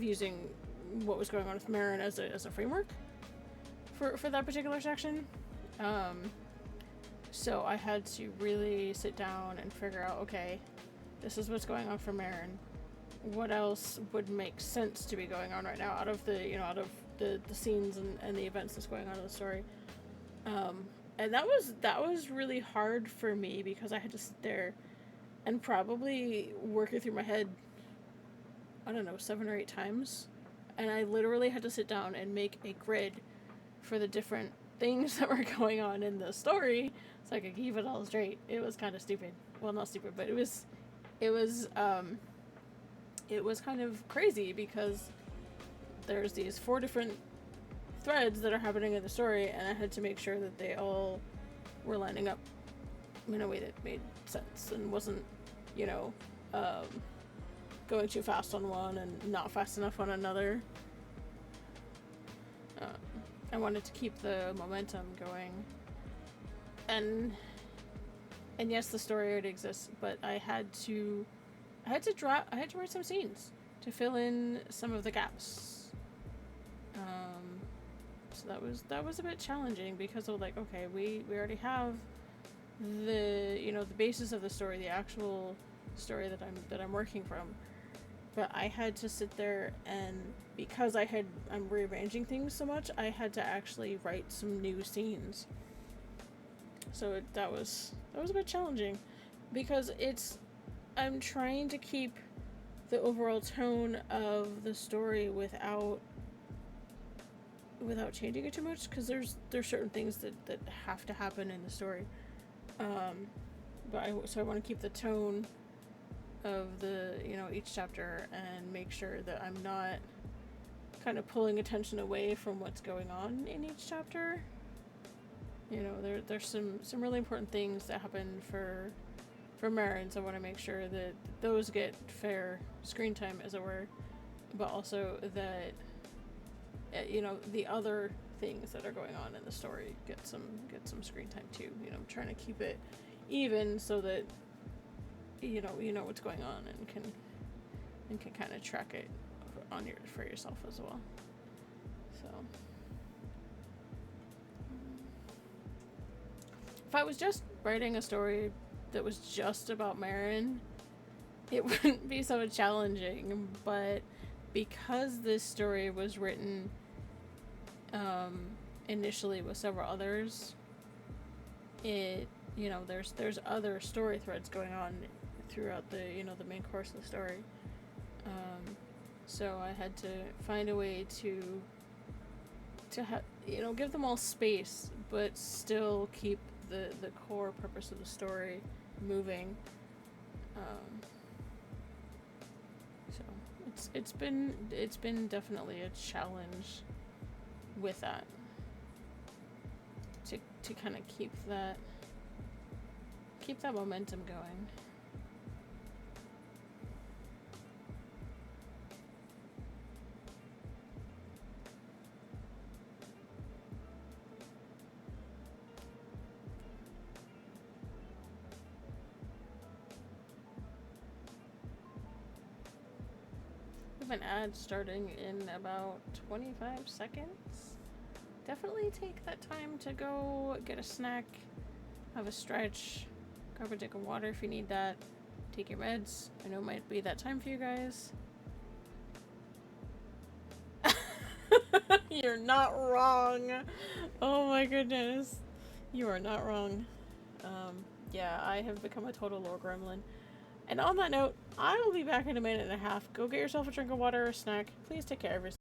using what was going on with Marin as a framework for that particular section. So I had to really sit down and figure out, okay, this is what's going on for Marin. What else would make sense to be going on right now out of the scenes and the events that's going on in the story. And that was really hard for me, because I had to sit there and probably work it through my head, I don't know, 7 or 8 times. And I literally had to sit down and make a grid for the different things that were going on in the story, so I could keep it all straight. It was kind of stupid. Well, not stupid, but it was kind of crazy, because there's these 4 different threads that are happening in the story, and I had to make sure that they all were lining up in a way that made sense and wasn't, going too fast on one and not fast enough on another. I wanted to keep the momentum going, and yes, the story already exists, but I had to write some scenes to fill in some of the gaps. So that was a bit challenging, because of like, okay, we already have the basis of the story, the actual story that I'm working from, but I had to sit there, and because I'm rearranging things so much, I had to actually write some new scenes. So that was a bit challenging, because I'm trying to keep the overall tone of the story without changing it too much, because there's certain things that have to happen in the story. So I want to keep the tone of the each chapter and make sure that I'm not kind of pulling attention away from what's going on in each chapter. There's some really important things that happen for Marin, so I want to make sure that those get fair screen time, as it were, but also that the other things that are going on in the story get some screen time too. I'm trying to keep it even so that you know what's going on and can kind of track it for yourself as well. So if I was just writing a story that was just about Marin, it wouldn't be so challenging, but because this story was written initially with several others, there's other story threads going on throughout the the main course of the story. So I had to find a way to give them all space, but still keep the core purpose of the story moving. So it's been definitely a challenge with that, to kind of keep that momentum going. An ad starting in about 25 seconds. Definitely take that time to go get a snack, have a stretch, grab a drink of water if you need that, take your meds. I know it might be that time for you guys. You're not wrong. Oh my goodness. You are not wrong. Yeah, I have become a total lore gremlin. And on that note, I will be back in a minute and a half. Go get yourself a drink of water or a snack. Please take care of yourself.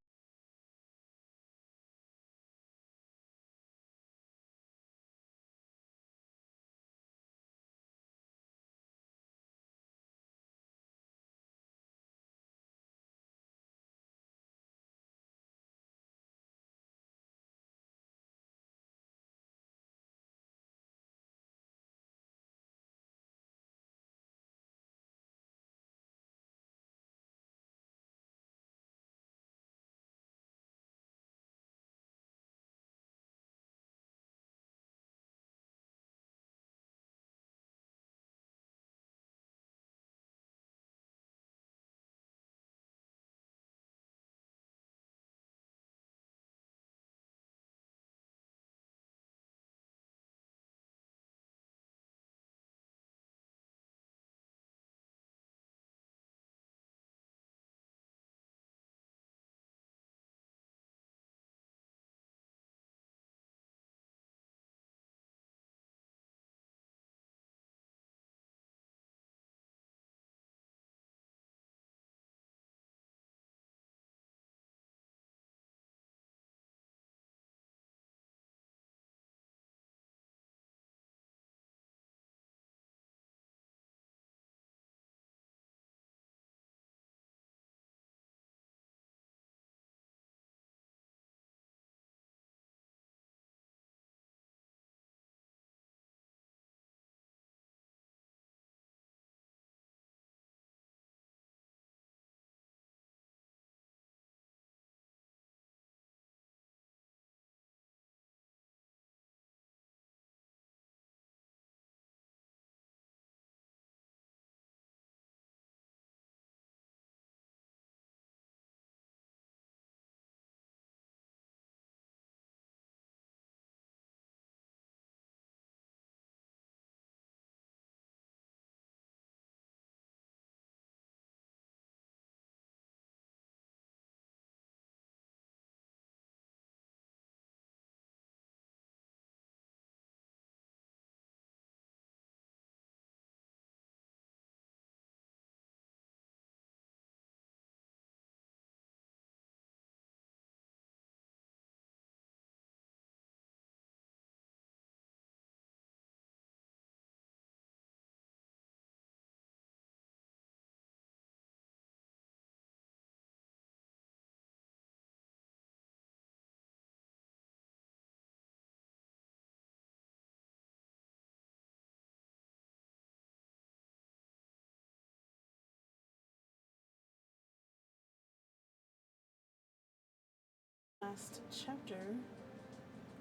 last chapter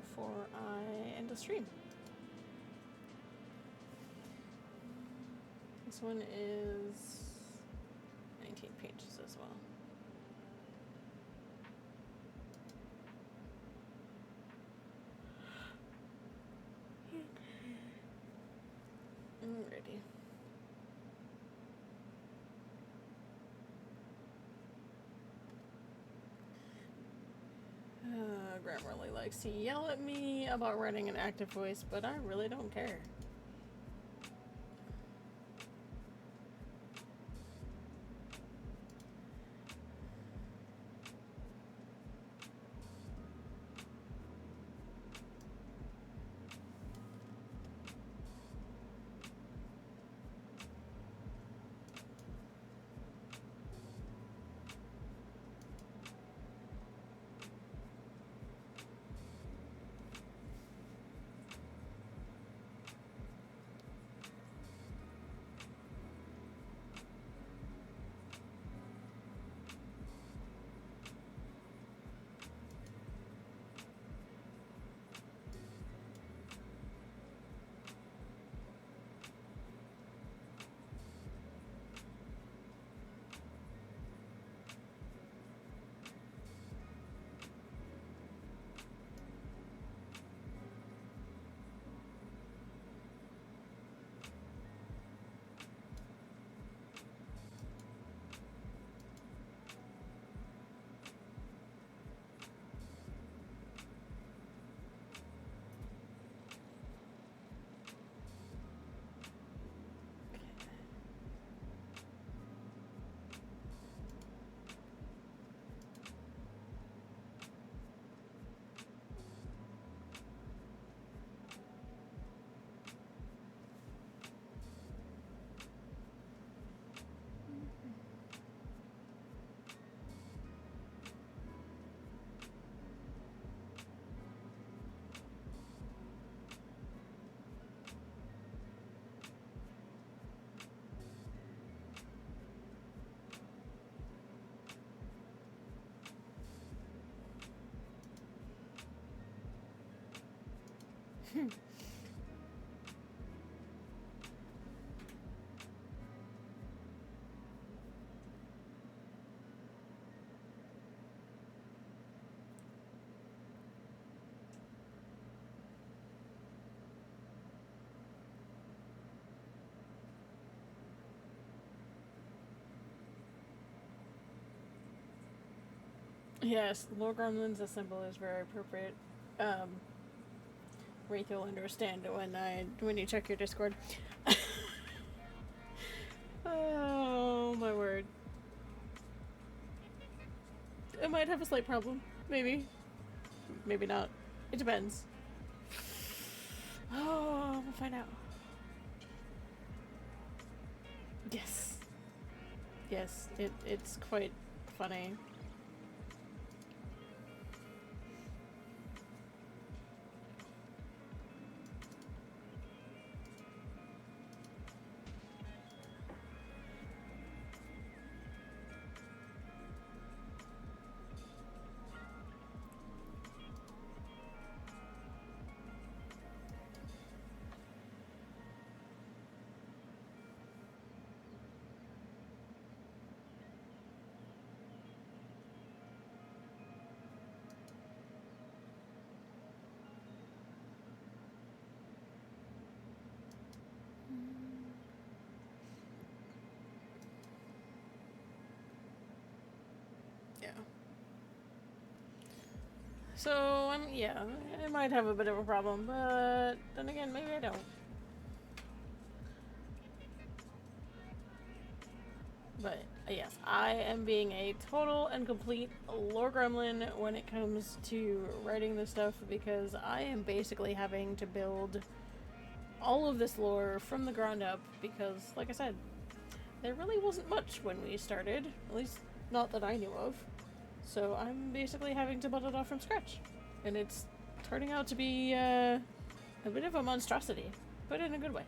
before I end the stream. This one is 19 pages as well. Alrighty. Grammarly likes to yell at me about writing an active voice, but I really don't care. Yes, Lord Gremlin's symbol is very appropriate. Wraith, you'll understand when you check your Discord. Oh my word. I might have a slight problem. Maybe. Maybe not. It depends. Oh, we'll find out. Yes. Yes, it's quite funny. So, yeah, I might have a bit of a problem, but then again, maybe I don't. But, yes, I am being a total and complete lore gremlin when it comes to writing this stuff, because I am basically having to build all of this lore from the ground up, because, like I said, there really wasn't much when we started, at least not that I knew of. So I'm basically having to build it off from scratch. And it's turning out to be a bit of a monstrosity, but in a good way.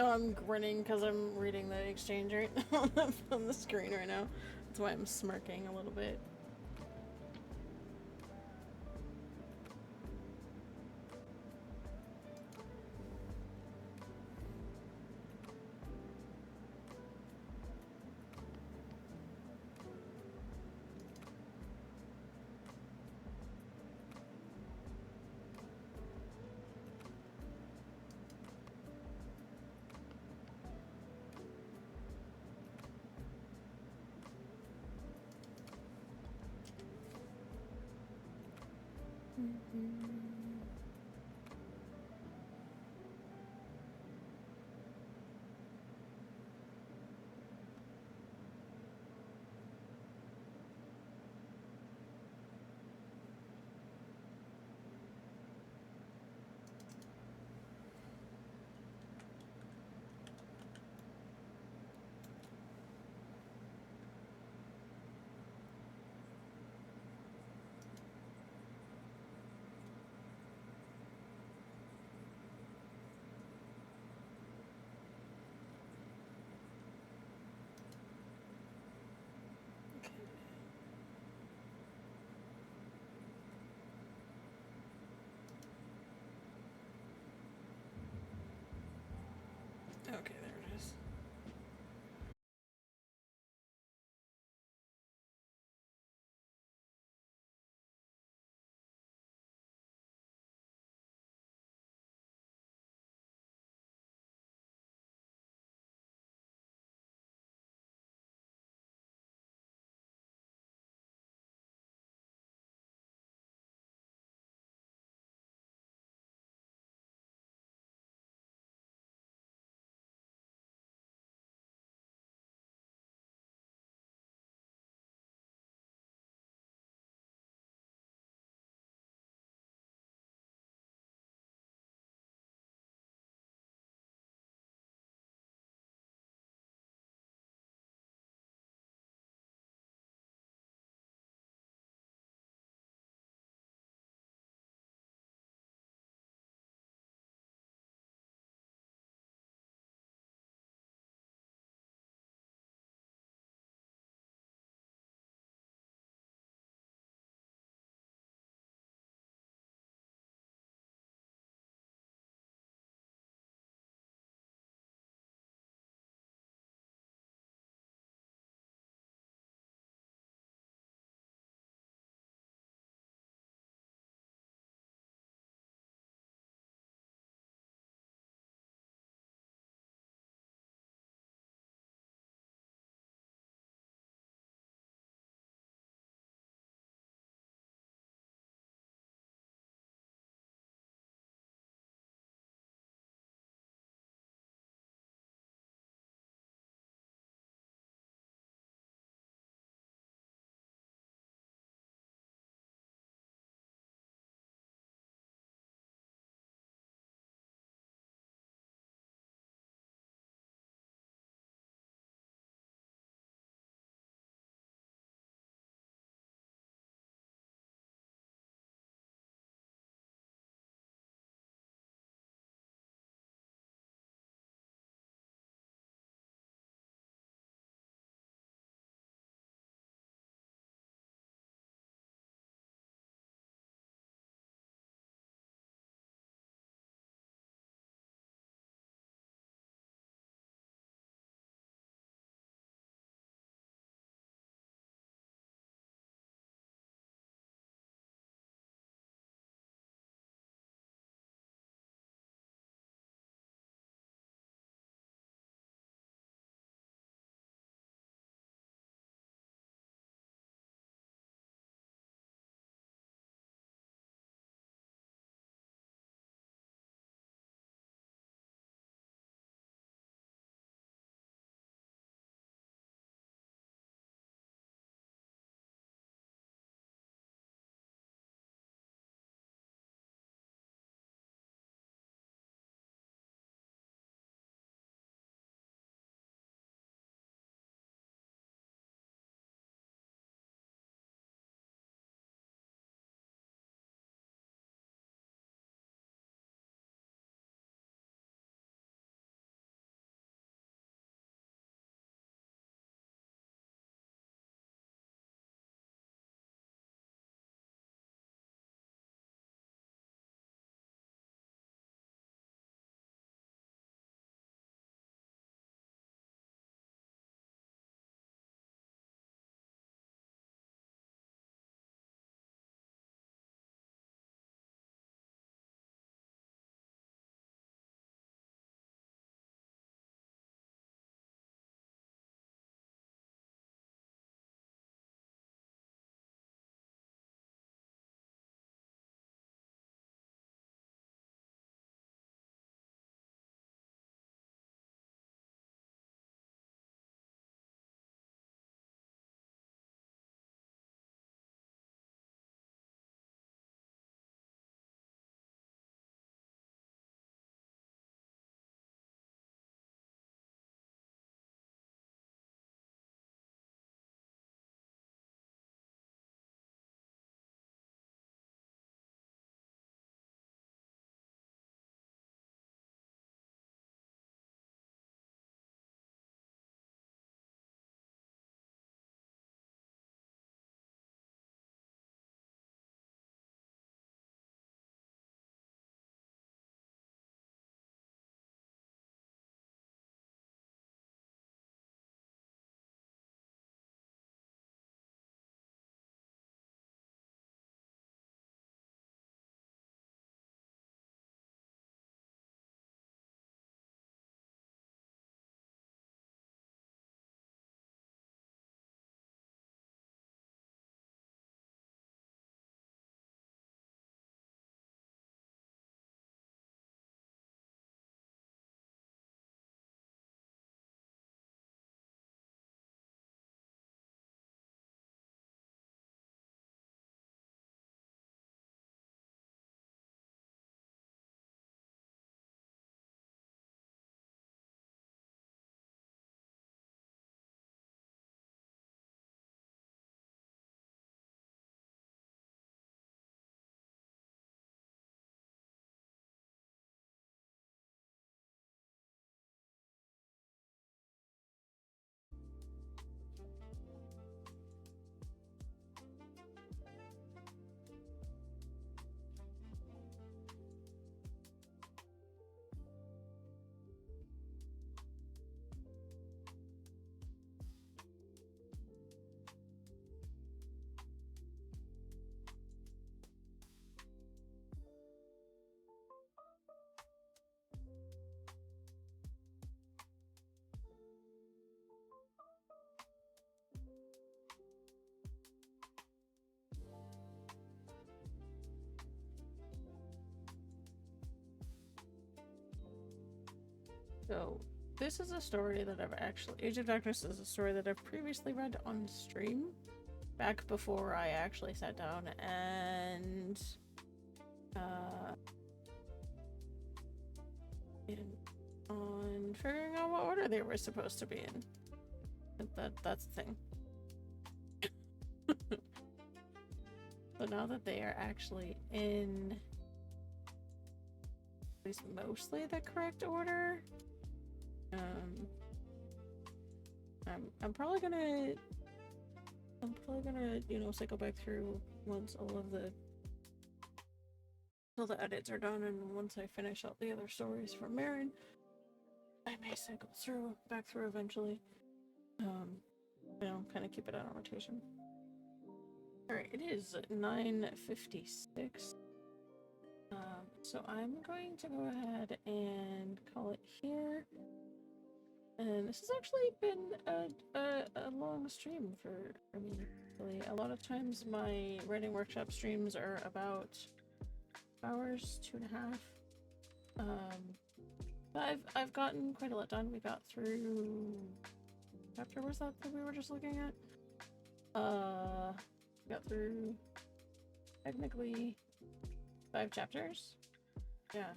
Oh, I'm grinning because I'm reading the exchange right on the screen right now. That's why I'm smirking a little bit. So, this is a story that I've actually... Age of Darkness is a story that I've previously read on stream. Back before I actually sat down and... on figuring out what order they were supposed to be in. That's the thing. So now that they are actually in at least mostly the correct order, I'm probably gonna cycle back through once all the edits are done, and once I finish up the other stories from Marin, I may cycle back through eventually. Kind of keep it on rotation. Alright, it is 9:56. So I'm going to go ahead and call it here. And this has actually been a long stream for me. Really. A lot of times my writing workshop streams are about 2 hours, 2.5. But I've gotten quite a lot done. We got through chapter was that we were just looking at? We got through technically 5 chapters. Yeah,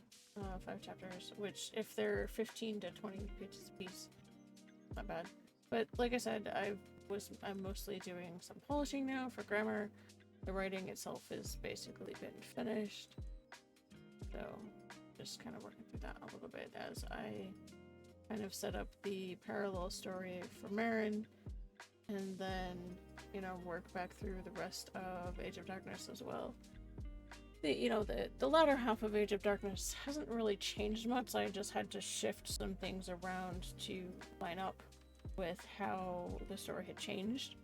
5 chapters, which if they're 15 to 20 pages a piece, not bad. But like I said, I'm mostly doing some polishing now for grammar. The writing itself has basically been finished. So just kind of working through that a little bit as I kind of set up the parallel story for Marin, and then, work back through the rest of Age of Darkness as well. The latter half of Age of Darkness hasn't really changed much. I just had to shift some things around to line up with how the story had changed.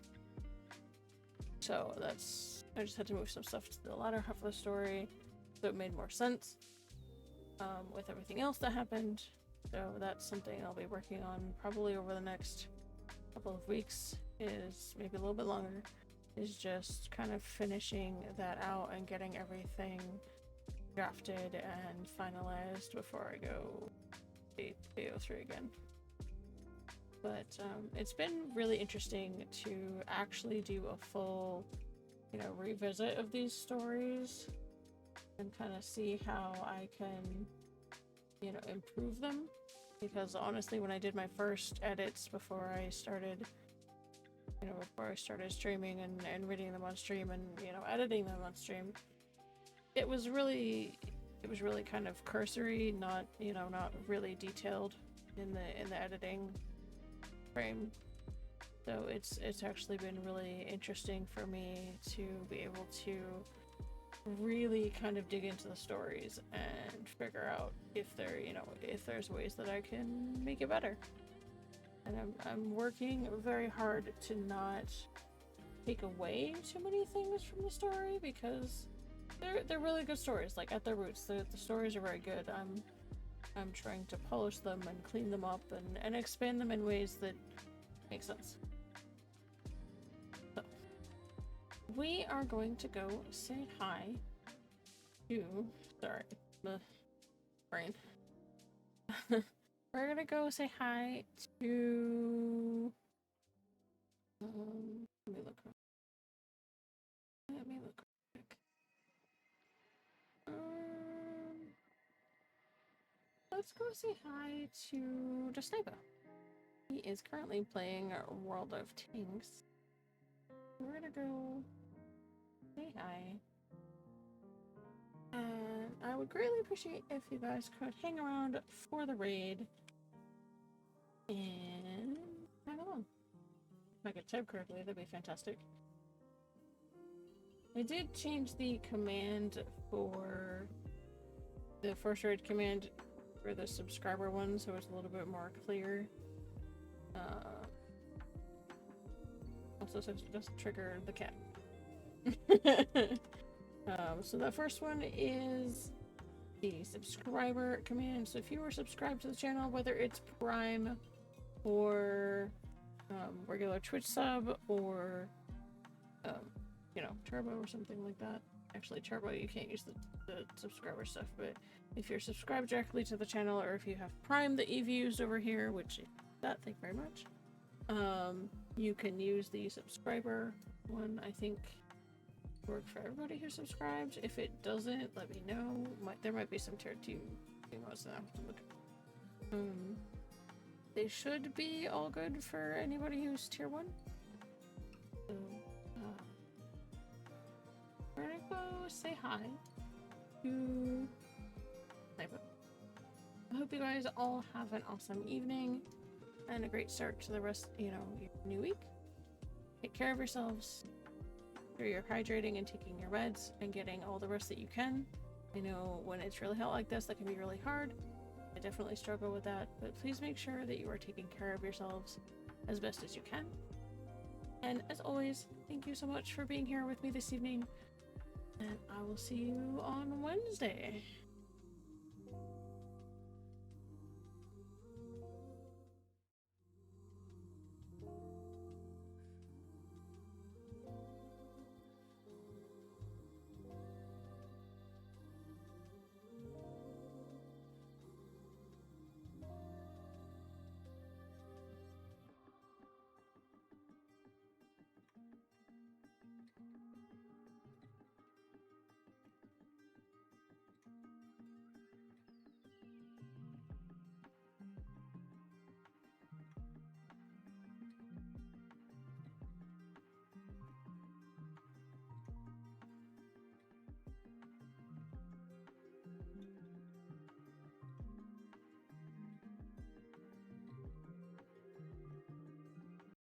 So I just had to move some stuff to the latter half of the story so it made more sense with everything else that happened. So that's something I'll be working on probably over the next couple of weeks, is maybe a little bit longer, is just kind of finishing that out and getting everything drafted and finalized before I go to AO3 again. But it's been really interesting to actually do a full, revisit of these stories and kind of see how I can, improve them. Because honestly, when I did my first edits before I started streaming and reading them on stream and, editing them on stream, it was really kind of cursory, not really detailed in the editing frame. So it's actually been really interesting for me to be able to really kind of dig into the stories and figure out if there's ways that I can make it better. And I'm working very hard to not take away too many things from the story, because they're really good stories. Like, at their roots, the stories are very good. I'm trying to polish them and clean them up and expand them in ways that make sense. So we are going to go say hi to, sorry, the brain. We're gonna go say hi to, let me look quick. Let's go say hi to Sniper. He is currently playing World of Tanks. We're gonna go say hi. And I would greatly appreciate if you guys could hang around for the raid and tag along. If I could type correctly, that'd be fantastic. I did change the command for the first raid command for the subscriber one, so it's a little bit more clear. Also, so it doesn't trigger the cat. So the first one is the subscriber command. So if you are subscribed to the channel, whether it's Prime or regular Twitch sub or Turbo or something like that, Actually, Turbo, you can't use the subscriber stuff, but if you're subscribed directly to the channel, or if you have Prime that you've used over here, which thank you very much, you can use the subscriber one. I think work for everybody who's subscribed. If it doesn't, let me know. There might be some tier 2 emotes that I have to look. They should be all good for anybody who's tier 1. So, we're gonna go say hi to Sniper. I hope you guys all have an awesome evening and a great start to the rest, your new week. Take care of yourselves. Sure you're hydrating and taking your meds and getting all the rest that you can. I know when it's really hot like this, that can be really hard. I definitely struggle with that, but please make sure that you are taking care of yourselves as best as you can. And as always, thank you so much for being here with me this evening, and I will see you on Wednesday.